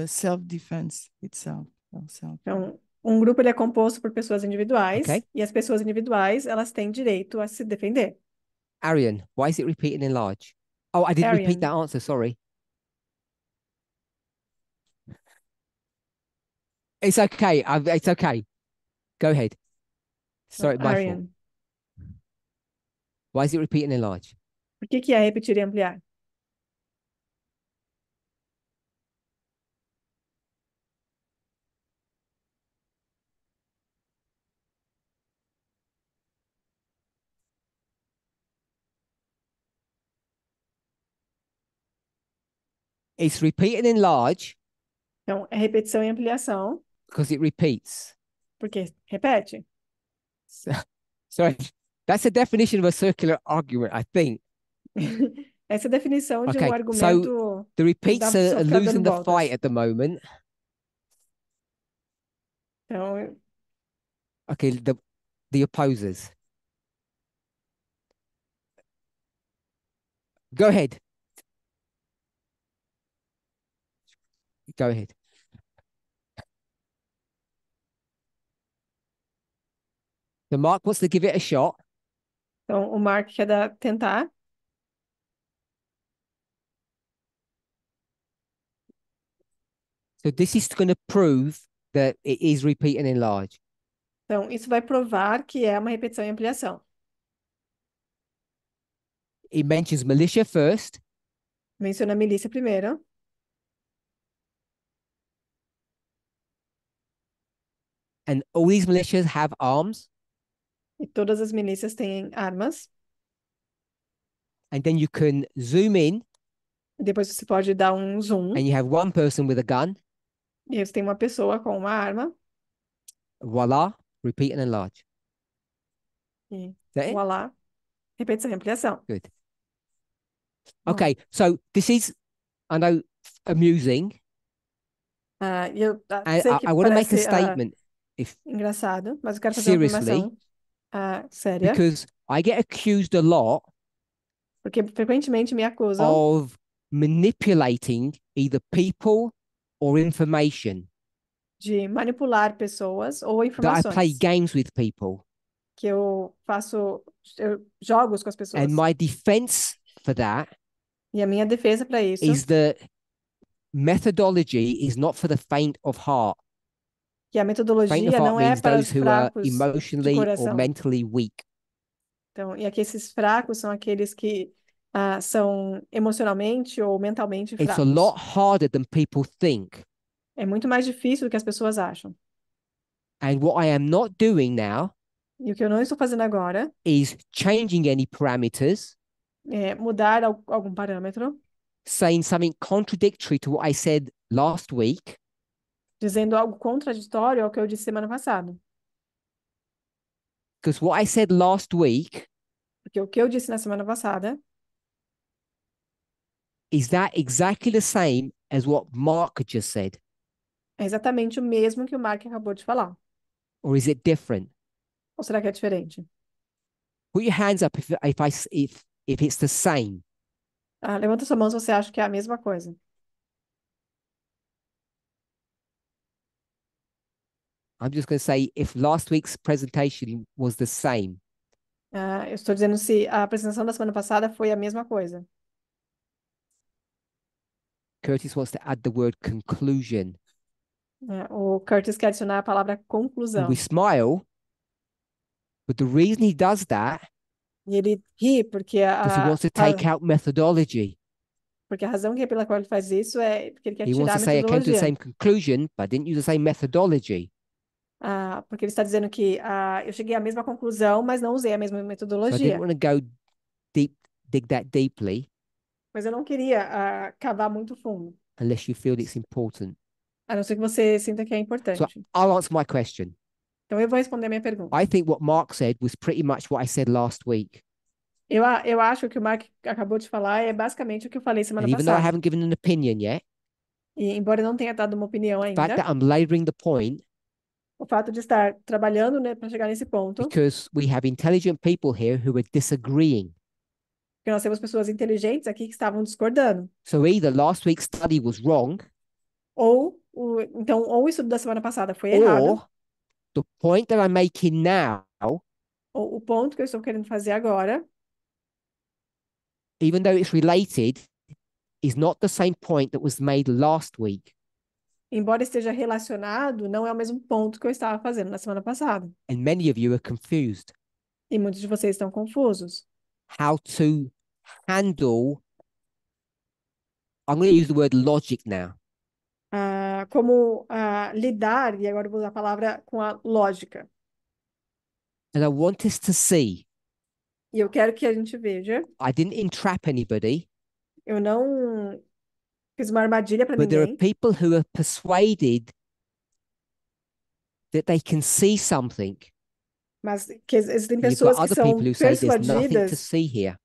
self-defense itself. então, um grupo ele é composto por pessoas individuais Okay. e as pessoas individuais elas têm direito a se defender. Arian, why is it repeat and enlarge? Oh, I didn't repeat that Arian, answer. Sorry. It's okay. It's okay. Go ahead. Sorry, my fault. Arian, Why is it repeat and enlarge? por que que é repetir e ampliar? It's repeat and enlarge Então, é repetição e ampliação, because it repeats. porque repete. Sorry, that's a definition of a circular argument, I think. Essa é a definição de um Okay, so argumento the que repeats dá só are ficar dando losing the voltas. fight at the moment. Então, Okay, the opposers. Go ahead. Go ahead. The Mark wants to give it a shot. então o Mark quer tentar. So this is going to prove that it is repeat and enlarge. Então, isso vai provar que é uma repetição e ampliação. It mentions militia first, Menciona a milícia primeiro, and all these militias have arms. e todas as milícias têm armas. And then you can zoom in, E depois você pode dar um zoom, and you have one person with a gun. e aí você tem uma pessoa com uma arma, Voila, repeat and enlarge. e Is that it? voilá, repetição e ampliação. Good. Bom. Okay, so this is, I know, amusing. E eu And sei que I want to make a parece statement, if engraçado, mas eu quero fazer uma seriously, afirmação séria, because I get accused a lot porque frequentemente me acusam of manipulating either people or information. de manipular pessoas ou That I play informações, games with people. que eu jogos com as pessoas. And my defense for that E a minha defesa para isso is that methodology is not for the faint of heart. que a Faint of metodologia heart não é means para os those who are fracos de emotionally or coração. mentally weak. Então, e aqui esses fracos são aqueles que são emocionalmente ou mentalmente It's a fracos. lot harder than people think. É muito mais difícil do que as pessoas acham. And what I am not doing now E o que eu não estou fazendo agora is changing any parameters, é mudar algum parâmetro, saying something contradictory to what I said last week, dizendo algo contraditório ao que eu disse semana passada. because what I said last week Porque o que eu disse na semana passada is that exactly the same as what Mark just said. é exatamente o mesmo que o Mark acabou de falar. Or is it different? Ou será que é diferente? Put your hands up if it's the same. Levanta sua mão se você acha que é a mesma coisa. I'm just going to say if last week's presentation was the same. Eu estou dizendo se a apresentação da semana passada foi a mesma coisa. Curtis wants to add the word conclusion. O Curtis quer adicionar a palavra And conclusão. we smile, but the reason he does that E ele ri porque because he wants to take out methodology. porque a razão pela qual ele faz isso é porque ele quer He wants tirar a to say I came to the metodologia. same conclusion, but I didn't use the same methodology. Porque ele está dizendo que eu cheguei à mesma conclusão, mas não usei a mesma So I didn't metodologia. want to go dig that deeply Mas eu não queria cavar muito fundo, unless you feel it's important. a não ser que você sinta que é So importante. I'll answer my question. Então eu vou responder a minha pergunta. I think what Mark said was pretty much what I said last week. Eu acho que o Mark acabou de falar é basicamente o que eu falei semana And even though I passada. haven't given an opinion yet, E embora eu não tenha dado uma opinião the fact ainda, that I'm laboring the point o fato de estar trabalhando, né, para chegar nesse ponto, because we have intelligent people here who are disagreeing. porque nós temos pessoas inteligentes aqui que estavam discordando. So either last week's study was wrong, Então, ou o estudo da semana passada foi errado, or the point that I'm making now, ou o ponto que eu estou querendo fazer agora, even though it's related, is not the same point that was made last week. embora esteja relacionado, não é o mesmo ponto que eu estava fazendo na semana passada. And many of you are confused E muitos de vocês estão confusos. how to handle, I'm going to use the word logic now. Como lidar, e agora eu vou usar a palavra com a lógica. And I want us to see, E eu quero que a gente veja, I didn't entrap anybody, eu não fiz uma armadilha para but there are ninguém, people who are persuaded that they can see something. mas que existem And you've got pessoas que other people são who say there's nothing to persuadidas, see here.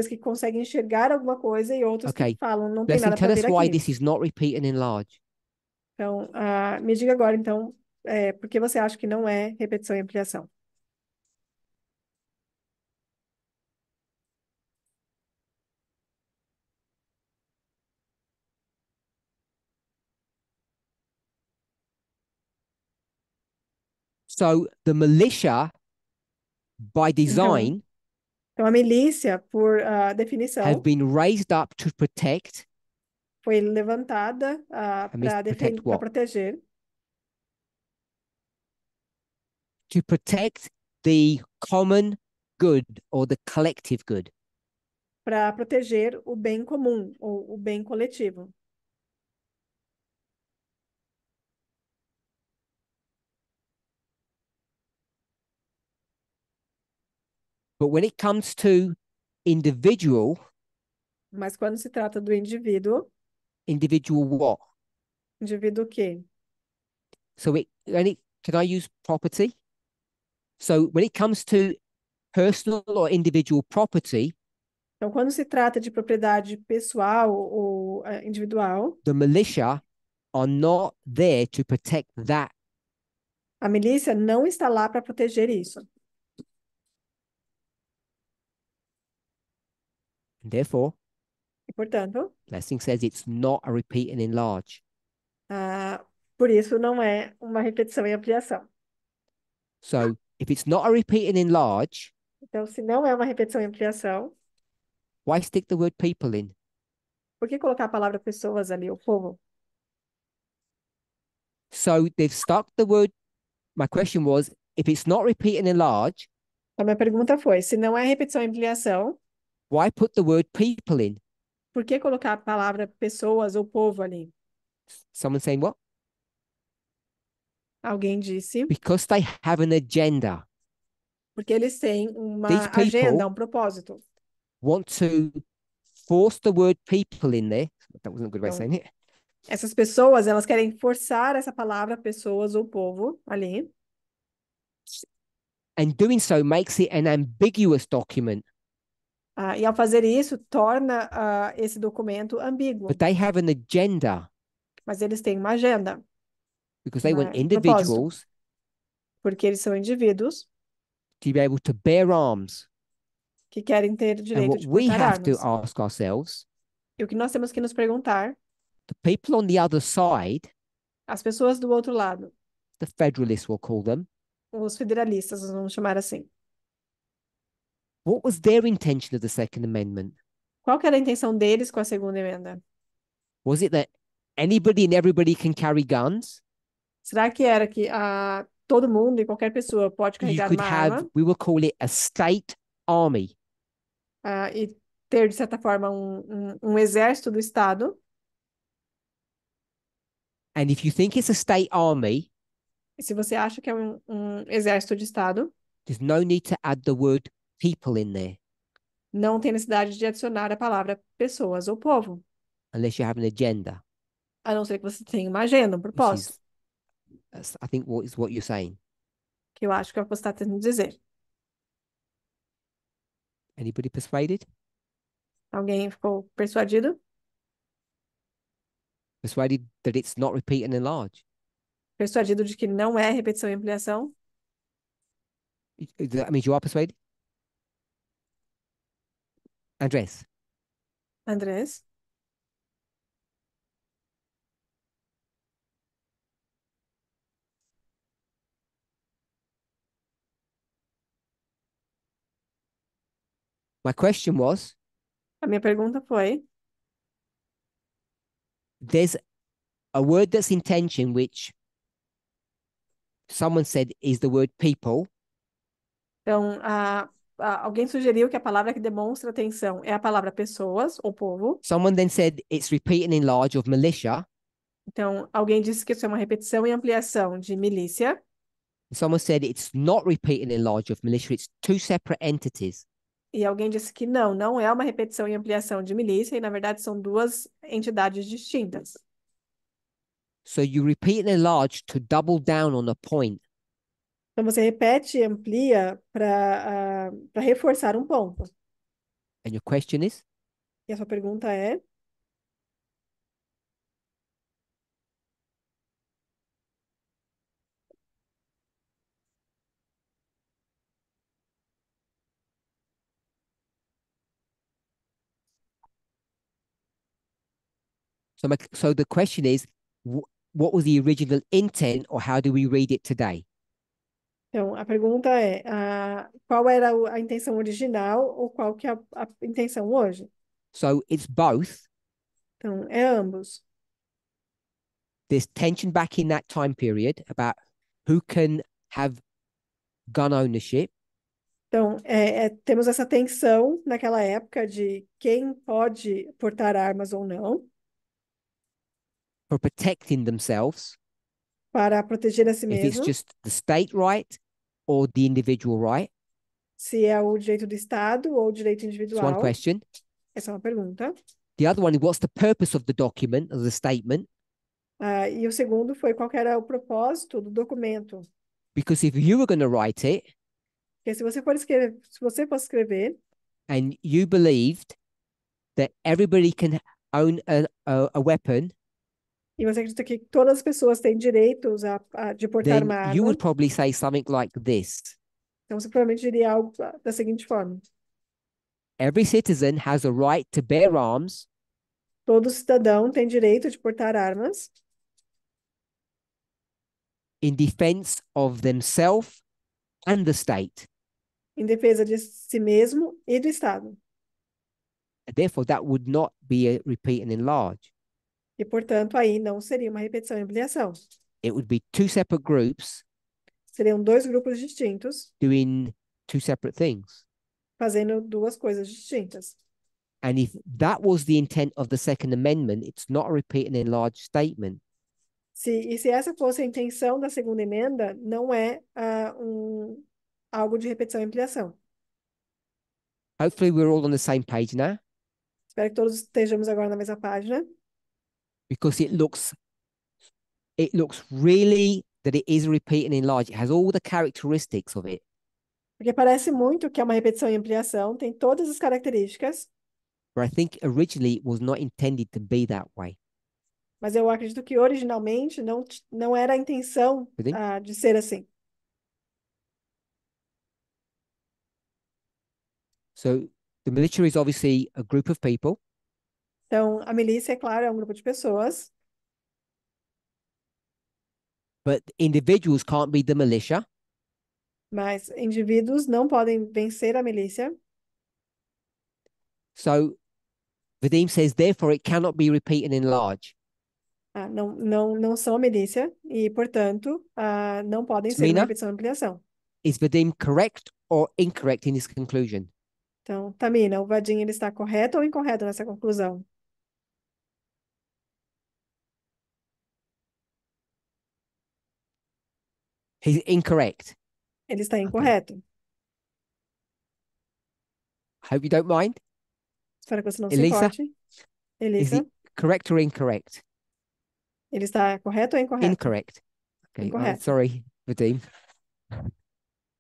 que conseguem enxergar alguma coisa e outros que Okay, falam, não tem Blessing, nada tell para us ver why aqui. this is not repeat and enlarge. Então, me diga agora, então, por que você acha que não é repetição e ampliação? So the militia, by design, Então, a milícia, por have definição, been raised up to protect, foi levantada and this protect para what? proteger, To protect the common good or the collective good. o bem comum, ou o bem coletivo. But when it comes to individual Mas quando se trata do indivíduo, what? indivíduo o quê? So can I use property? So when it comes to personal or individual property, Então, quando se trata de propriedade pessoal ou individual, the militia are not there to protect that. a milícia não está lá para proteger isso. And therefore, E, portanto, Blessing says it's not a repeat and enlarge. por isso não é uma repetição e ampliação. So if it's not a repeat and enlarge, Então, se não é uma repetição e ampliação, why stick the word people in? por que colocar a palavra pessoas ali, o povo? So they've stuck the word. My question was, if it's not repeat and enlarge, A minha pergunta foi, se não é repetição e ampliação, why put the word people in? por que colocar a palavra pessoas ou povo ali? Someone saying what? Alguém disse, Because they have an agenda. porque eles têm uma These people agenda, um propósito. Want to force the word people in there. That wasn't a good way of saying it. Essas pessoas, elas querem forçar essa palavra pessoas ou povo ali. And doing so makes it an ambiguous document. E ao fazer isso, torna esse documento ambíguo. But they have an agenda Mas eles têm uma agenda. because they want propósito. individuals porque eles são indivíduos to be able to bear arms. que querem ter o And direito what de we portar have to armas. ask ourselves, E o que nós temos que nos perguntar, the people on the other side, as pessoas do outro lado, the Federalists we'll call them, os federalistas, nós vamos chamar assim, what was their intention of the Second Amendment? qual que era a intenção deles com a segunda emenda? Was it that anybody and everybody can carry guns? Será que era que todo mundo e qualquer pessoa pode You carregar could uma have, arma we will call it a state army. e ter, de certa forma, um exército do Estado? And if you think it's a state army, E se você acha que é um exército de Estado, there's no need to add the word people in there não tem necessidade de adicionar a palavra pessoas ou povo, unless you have an agenda, a não ser que você tenha uma agenda, um which propósito, is, I think, what is what you're saying. que eu acho que é o que você está tentando dizer. Anybody persuaded? Alguém ficou persuadido? Persuaded that it's not repeat and enlarge? Persuadido de que não é repetição e ampliação? That means you are persuaded? Andres? Andrés? My question was, A minha pergunta foi: there's a word that's in tension, which someone said is the word people. então, alguém sugeriu que a palavra que demonstra tensão é a palavra pessoas ou povo. Someone then said it's repeat and enlarge of militia. Então, alguém disse que isso é uma repetição e ampliação de milícia. Someone said it's not repeat and enlarge of militia, it's two separate entities. E alguém disse que não é uma repetição e ampliação de milícia, e na verdade são duas entidades distintas. So you repeat and enlarge to double down on a point. Então você repete e amplia para reforçar um ponto. And your question is? E a sua pergunta é: So the question is, what was the original intent, or how do we read it today? então, a pergunta é: qual era a intenção original ou qual que é a intenção hoje? So it's both. Então, é ambos. There's tension back in that time period about who can have gun ownership. Então, temos essa tensão naquela época de quem pode portar armas ou não, For protecting themselves, para proteger a si if it's mesmo, just the state right or the individual right. se é o direito do Estado ou o direito It's one individual. question. Essa é uma pergunta. The other one is, what's the purpose of the document, of the statement? E o segundo foi qual que era o propósito do documento. Because if you were going to write it Porque se você fosse escrever and you believed that everybody can own a weapon, e você acredita que todas as pessoas têm direitos de portar then uma you arma, would probably say something like this. então você provavelmente diria algo da seguinte forma: Every citizen has a right to bear arms todo cidadão tem direito de portar armas in defense of themselves and the state. em defesa de si mesmo e do Estado. Therefore, that would not be a repeat and enlarge. E, portanto, aí não seria uma repetição e ampliação. It would be two separate groups Seriam dois grupos distintos doing two separate things. fazendo duas coisas distintas. And if that was the intent of the Second Amendment, it's not a repeat and enlarge statement. Se essa fosse a intenção da segunda emenda, não é algo de repetição e ampliação. Hopefully, we're all on the same page now, Espero que todos estejamos agora na mesma página, because it looks really that it is a repeat and enlarge. It has all the characteristics of it. porque parece muito que é uma repetição e ampliação, tem todas as características, But I think originally it was not intended to be that way. mas eu acredito que originalmente não era a intenção Really? de ser assim. So the military is obviously a group of people, Então, a milícia, é claro, é um grupo de pessoas, but individuals can't be the militia. mas indivíduos não podem vencer a milícia. So Vadim says, therefore, it cannot be repeat and enlarge. Não são a milícia e, portanto, não podem ser uma Tamina? repetição e ampliação. Is Vadim correct or incorrect in his conclusion? Então, Tamina, o Vadim ele está correto ou incorreto nessa conclusão? He's incorrect. Ele está incorreto. Hope you don't mind. Espero que você não se Elisa? importe. Is Elisa, it correct or incorrect? ele está correto ou incorreto? Incorrect. Okay. Incorreto. Sorry, Vadim.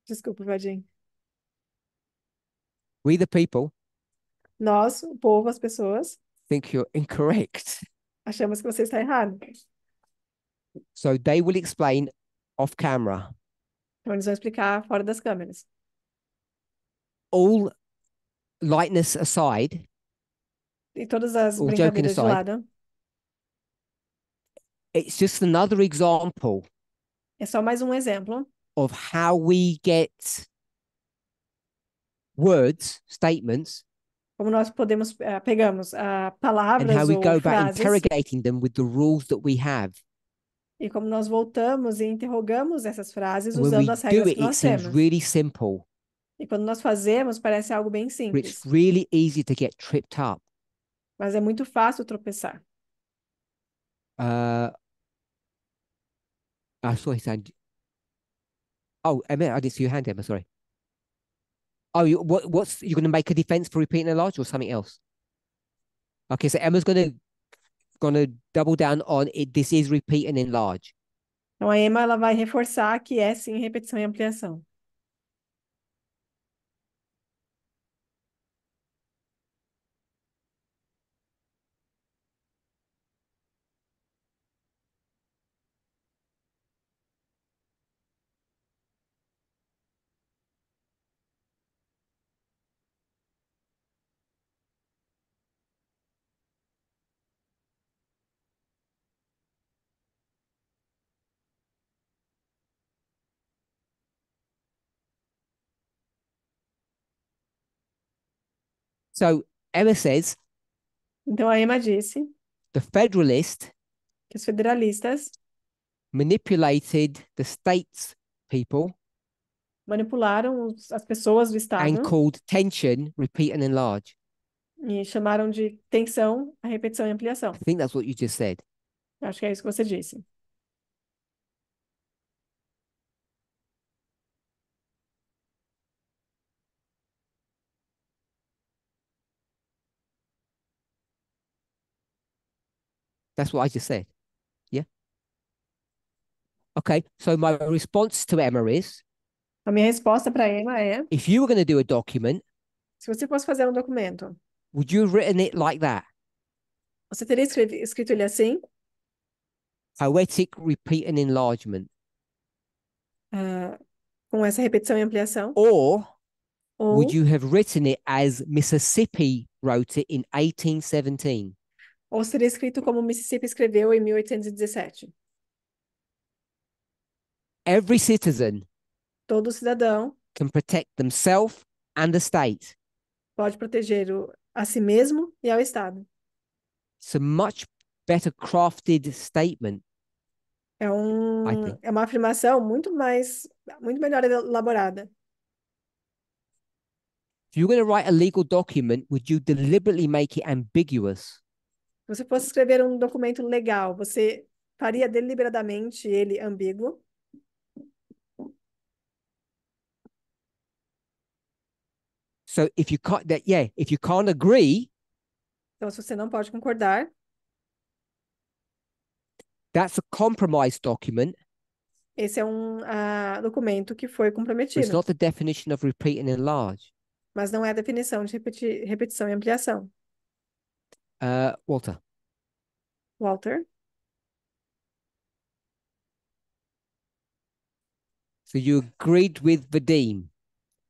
Desculpa, Vadim. We the people Nós, o povo, as pessoas, think you're incorrect. achamos que você está errado. So they will explain off camera. Então, eles vão explicar fora das câmeras. All lightness aside, E todas as or joking brincadeiras de aside, lado, it's just another example é só mais um exemplo of how we get words, statements, como nós pegamos and how palavras we ou go about frases interrogating them with the rules that we have. e como nós voltamos e interrogamos essas frases And when usando we as do regras it, que it nós seems temos. really simple, E quando nós fazemos, parece algo bem but it's simples, really easy to get tripped up. mas é muito fácil tropeçar. I saw his hand. Oh, Emma, I didn't see your hand, Emma. Sorry. Oh, what's you're going to make a defense for repeating a large or something else? Okay, so Emma's gonna double down on it. This is repeat and enlarge. Então, a Emma ela vai reforçar que é sim repetição e ampliação. So Emma says Então, a Emma disse the Federalist que os federalistas manipulated the states people manipularam as pessoas do and Estado called tension repeat and enlarge. e chamaram de tensão a repetição e ampliação. I think that's what you just said. Acho que é isso que você disse. That's what I just said. Yeah. Okay. So my response to Emma is, A minha resposta para Emma é: if you were going to do a document, se você fosse fazer um documento, would you have written it like that? você teria escrito ele assim? Poetic repeat and enlargement. Com essa repetição e ampliação? Or would Ou, you have written it as Mississippi wrote it in 1817? ou seria escrito como Mississippi escreveu em 1817? Every citizen Todo cidadão can protect themselves and the state. pode proteger a si mesmo e ao Estado. It's a much better crafted statement. É I think. uma afirmação muito melhor elaborada. If you're going to write a legal document, would you deliberately make it ambiguous? Se você fosse escrever um documento legal, você faria deliberadamente ele ambíguo? So if you can't, if you can't agree, Então, se você não pode concordar, that's a compromise document. esse é um documento que foi But it's comprometido, not the definition of repeat and enlarge. mas não é a definição de repetição e ampliação. Walter. Walter? So you agreed with Vadim.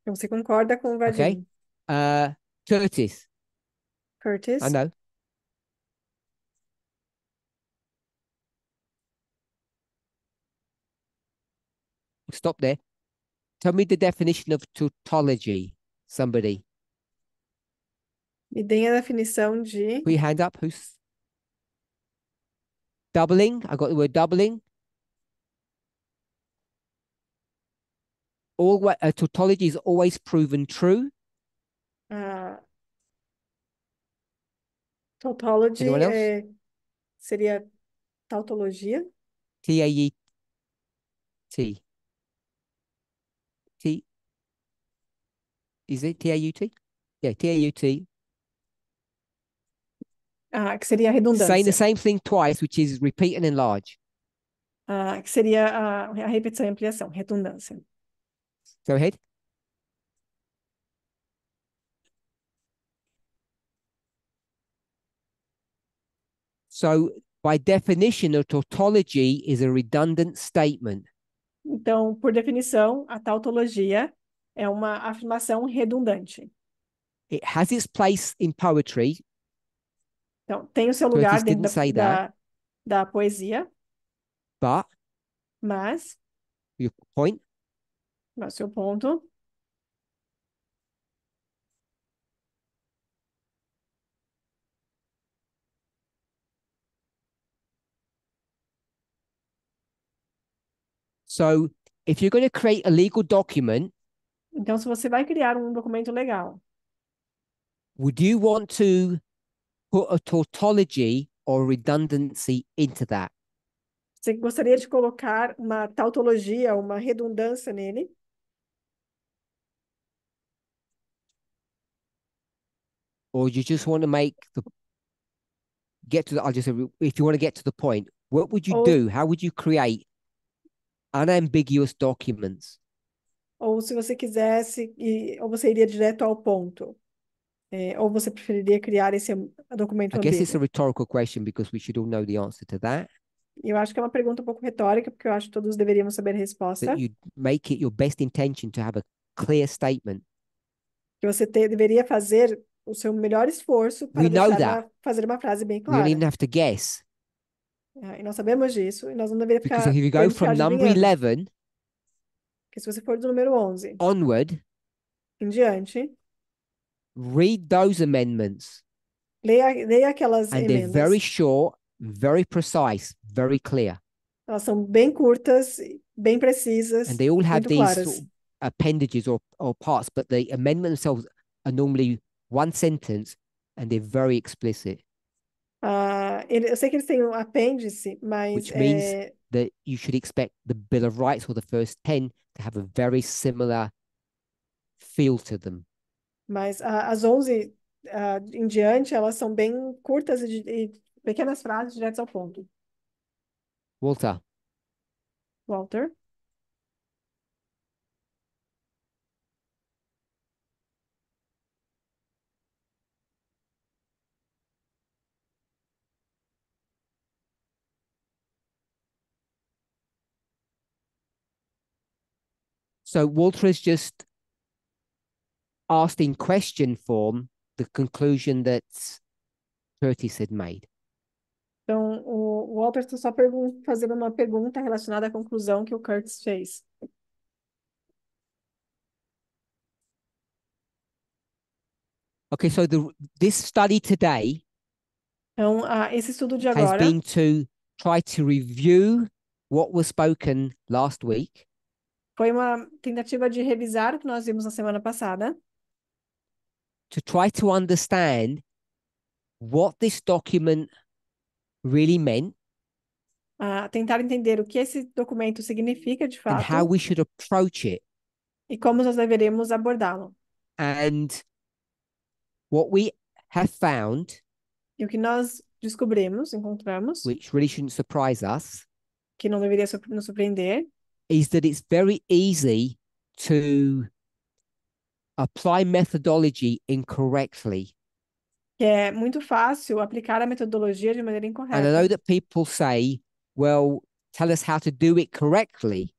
Então, você concorda com o Vadim? Okay. Curtis. Curtis. I know. Stop there. Tell me the definition of tautology. Somebody. Me deem a definição de Put your hand up. Who's doubling? I got the word doubling. Tautology is always proven true. Tautology Anyone else? seria tautologia. T-A-U-T. T. Is it T-A-U-T? Yeah, T-A-U-T. Que seria a redundância. Saying the same thing twice, which is repeat and enlarge. Que seria a repetição e ampliação, redundância. Go ahead. So, by definition, a tautology is a redundant statement. Então, por definição, a tautologia é uma afirmação redundante. It has its place in poetry. Então, tem o seu lugar Curtis dentro didn't say that. da poesia, But, mas, your point, no seu ponto, so if you're going to create a legal document, então, se você vai criar um documento legal, would you want to put a tautology or redundancy into that? você gostaria de colocar uma tautologia, uma redundância nele? Or you just want to I'll just say, if you want to get to the point, what would you do? How would you create unambiguous documents? Ou se você quisesse, ou você iria direto ao ponto? Ou você preferiria criar esse documento I guess it's a ambíguo? rhetorical question because we should all know the answer to that. Eu acho que é uma pergunta um pouco retórica, porque eu acho que todos deveríamos saber a resposta. That you'd make it your best intention to have a clear statement. Que você deveria fazer o seu melhor esforço para We know fazer uma frase bem We don't clara. even have to guess. E nós sabemos disso, e nós não deveríamos Because if you go termos que from ficar number adivinhando. 11 Porque se você for do número 11 onward, em diante, read those amendments. leia aquelas And they're emendas. very short, very precise, very clear. Elas são bem curtas, bem precisas, And they all have muito these claras. sort of appendages or parts, but the amendments themselves are normally one sentence and they're very explicit. Eu sei que eles têm um apêndice, mas Which means that you should expect the Bill of Rights or the first 10 to have a very similar feel to them. Mas as 11 em diante, elas são bem curtas e pequenas frases diretas ao ponto. Walter. Walter? So Walter has just asked in question form the conclusion that Curtis had made. Então, o Walter está só fazendo uma pergunta relacionada à conclusão que o Curtis fez. Okay, so this study today Então, esse estudo de has agora been to try to review what was spoken last week, foi uma tentativa de revisar o que nós vimos na semana passada, to try to understand what this document really meant tentar entender o que esse documento significa de and how fato we should approach it. e como nós deveríamos abordá-lo. And what we have found, E o que nós encontramos, which really shouldn't surprise us, que não deveria nos surpreender, is that it's very easy to apply methodology incorrectly. que é muito fácil aplicar a metodologia de maneira And I incorreta. know that people say, well, tell us how to do it correctly.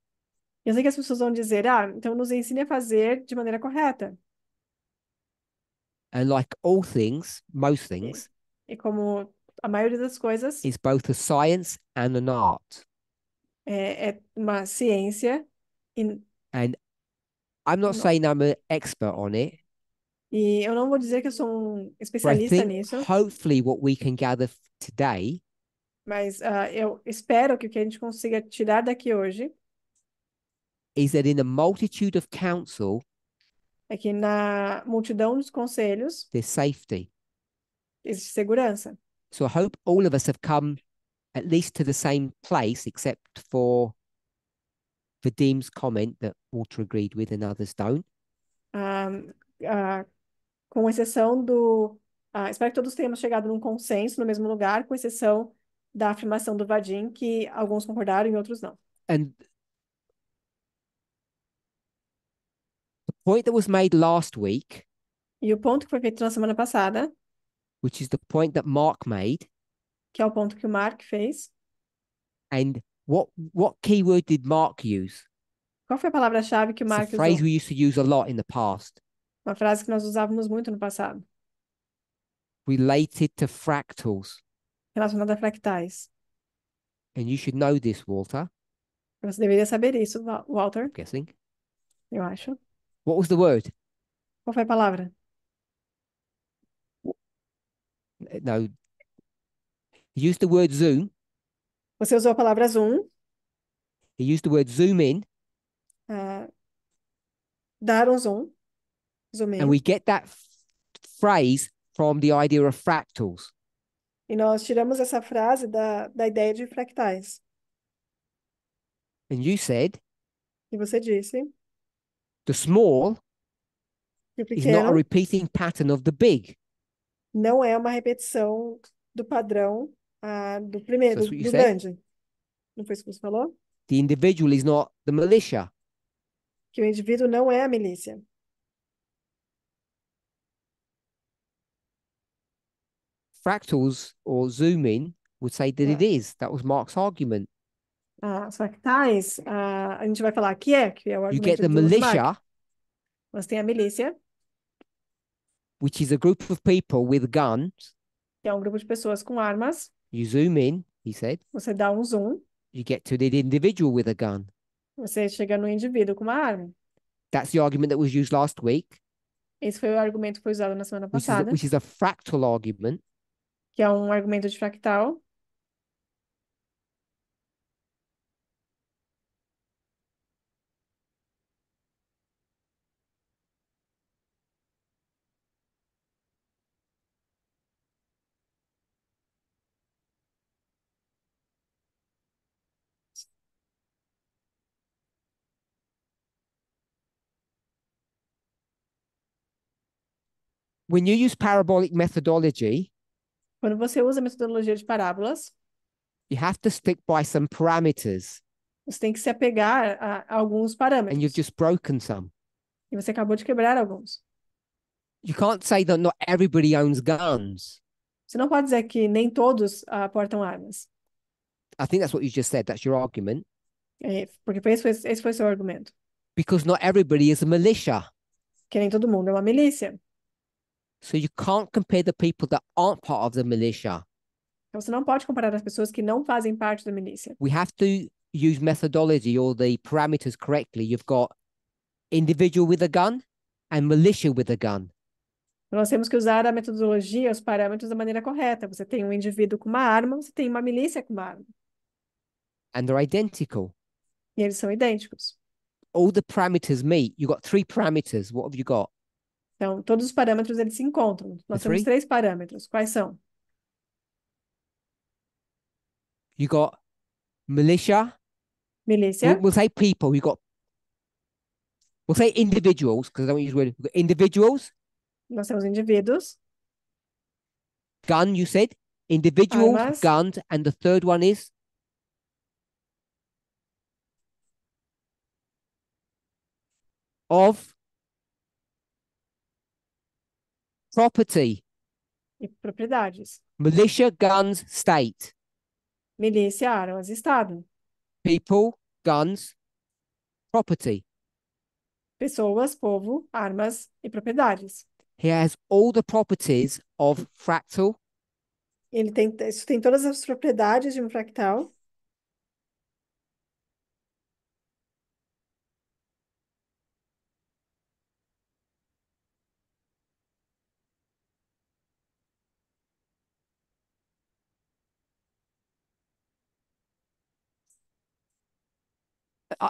Eu sei que as pessoas vão dizer, então nos ensine a fazer de maneira correta. And like all things, most E, things, e como a maioria das coisas is both a science and an art. é uma ciência e, And I'm not não, saying I'm an expert on it, e eu não vou dizer que eu sou um but I especialista think nisso, hopefully what we can gather today mas eu espero que o que a gente consiga tirar daqui hoje is that in a multitude of counsel, é que na multidão dos conselhos there's safety. existe segurança. So I hope all of us have come at least to the same place, except for Vadim's comment that Walter agreed with and others don't. Ah, ah, com exceção do. Espero que todos tenhamos chegado num consenso no mesmo lugar, com exceção da afirmação do Vadim, que alguns concordaram e outros não. And the point that was made last week, E o ponto que foi feito na semana passada, which is the point that Mark made, que é o ponto que o Mark fez. and what keyword did Mark use? Qual foi a palavra-chave que o It's a Mark phrase usou? we used to use a lot in the past, Uma frase que nós usávamos muito no passado, related to fractals. relacionada a fractais. And you should know this, Walter, Você deveria saber isso, Walter, I'm guessing. eu acho. What was the word? Qual foi a palavra? No. He used the word zoom. Você usou a palavra zoom, He used the word zoom in. ah, dar um zoom And in. we get that phrase from the idea of fractals. E nós tiramos essa frase da ideia de fractais. And you said E você disse the small que o is not a pequeno repeating pattern of the big. não é uma repetição do padrão do So primeiro, that's what you do said. grande. Não foi isso que você falou? The individual is not the militia. Que o indivíduo não é a milícia. Fractals or zoom in would say that it is. That was Mark's argument. As fractais, a gente vai falar que é o You get argumento the de Mark. militia, Você tem a milícia, which is a group of people with guns. que é um grupo de pessoas com armas. You zoom in, he said. Você dá um zoom, You get to the individual with a gun. você chega no indivíduo com uma arma. That's the argument that was used last week, Esse foi o argumento que foi usado na semana passada, which is a fractal argument. que é um argumento de fractal. When you use parabolic methodology, Quando você usa a metodologia de parábolas, you have to stick by some parameters, você tem que se apegar a alguns and you've parâmetros. just broken some. E você acabou de quebrar alguns. You can't say that not everybody owns guns. Você não pode dizer que nem todos portam armas. I think that's what you just said. That's your argument. Porque esse foi seu argumento. Because not everybody is a militia. Que nem todo mundo é uma milícia. So you can't compare the people that aren't part of the militia. Então você não pode comparar as pessoas que não fazem parte da milícia. We have to use methodology or the parameters correctly. You've got individual with a gun and militia with a gun. Nós temos que usar a metodologia, os parâmetros da maneira correta. Você tem um indivíduo com uma arma, você tem uma milícia com uma arma. And they're identical. E eles são idênticos. All the parameters meet. You've got 3 parameters. What have you got? Então, todos os parâmetros eles se encontram. Nós temos 3 parâmetros. Quais são? You got militia. Milícia. We'll say people. We'll say individuals because I don't want to use the word. We've got individuals. Nós temos indivíduos. Gun, you said. Individuals, Armas. guns, and the third one is? Of property. E propriedades. Militia, guns, state. Milícia, armas, Estado. People, guns, property. Pessoas, povo, armas e propriedades. He has all the properties of fractal. Isso tem todas as propriedades de um fractal.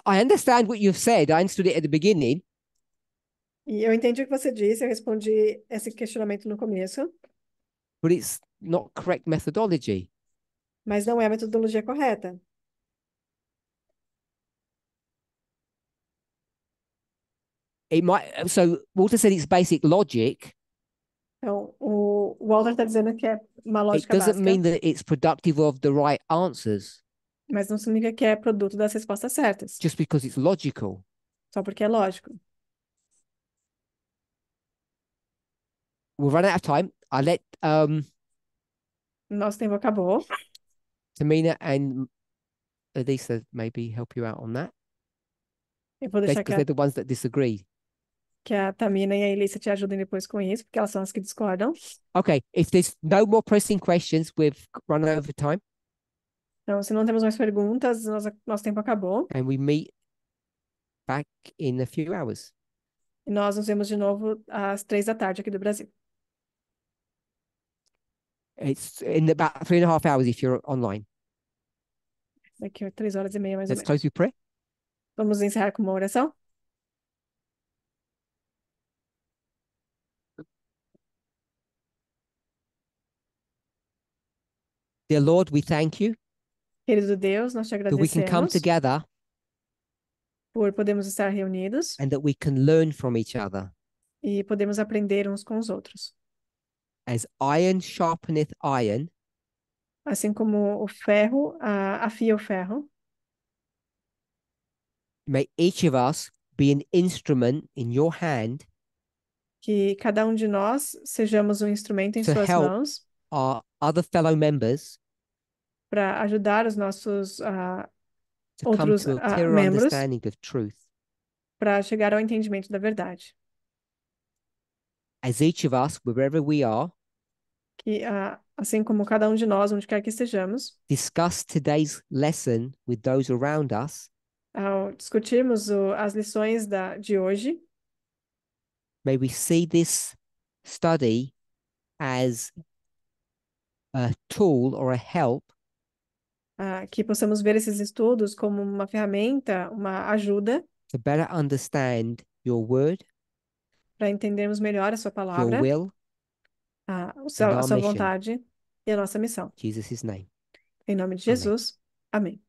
I understand what you've said. I understood it at the beginning, E eu entendi o que você disse, eu respondi esse questionamento no começo, but it's not correct methodology. mas não é a metodologia correta. It might. So Walter said it's basic logic. Então, o Walter está dizendo que é uma It lógica doesn't básica, mean that it's productive of the right answers mas não significa que é produto das respostas certas, just because it's logical. só porque é lógico. We'll run out of time. I let Nosso tempo acabou. Tamina and Elisa maybe help you out on that Eu vou deixar because they're the ones that disagree. que a Tamina e a Elissa te ajudem depois com isso, porque elas são as que discordam. Okay, if there's no more pressing questions, we've run over time Então, se não temos mais perguntas, nosso tempo acabou. and we meet back in a few hours. E nós nos vemos de novo às 3 da tarde aqui do Brasil. It's in about 3.5 hours if you're online. Daqui a 3 horas e meia, mais ou Let's menos. close with prayer. Vamos encerrar com uma oração? Dear Lord, we thank you Querido Deus, nós te that we can come agradecemos together por podermos estar reunidos and that we can learn from each other. e podemos aprender uns com os outros. As iron sharpeneth iron, Assim como o ferro afia o ferro, may each of us be an instrument in your hand que cada um de nós sejamos um instrumento em to suas help mãos our other fellow members para ajudar os nossos to come outros to a clearer membros understanding of truth. para chegar ao entendimento da verdade. As each of us, wherever we are, Que assim como cada um de nós, onde quer que estejamos, discuss today's lesson with those around us, ao discutirmos as lições de hoje, may we see this study as a tool or a help que possamos ver esses estudos como uma ferramenta, uma ajuda to better understand your word, para entendermos melhor a sua your palavra, will, a our sua mission. vontade e a nossa missão. In Jesus' name. Em nome de Amém. Jesus, amém.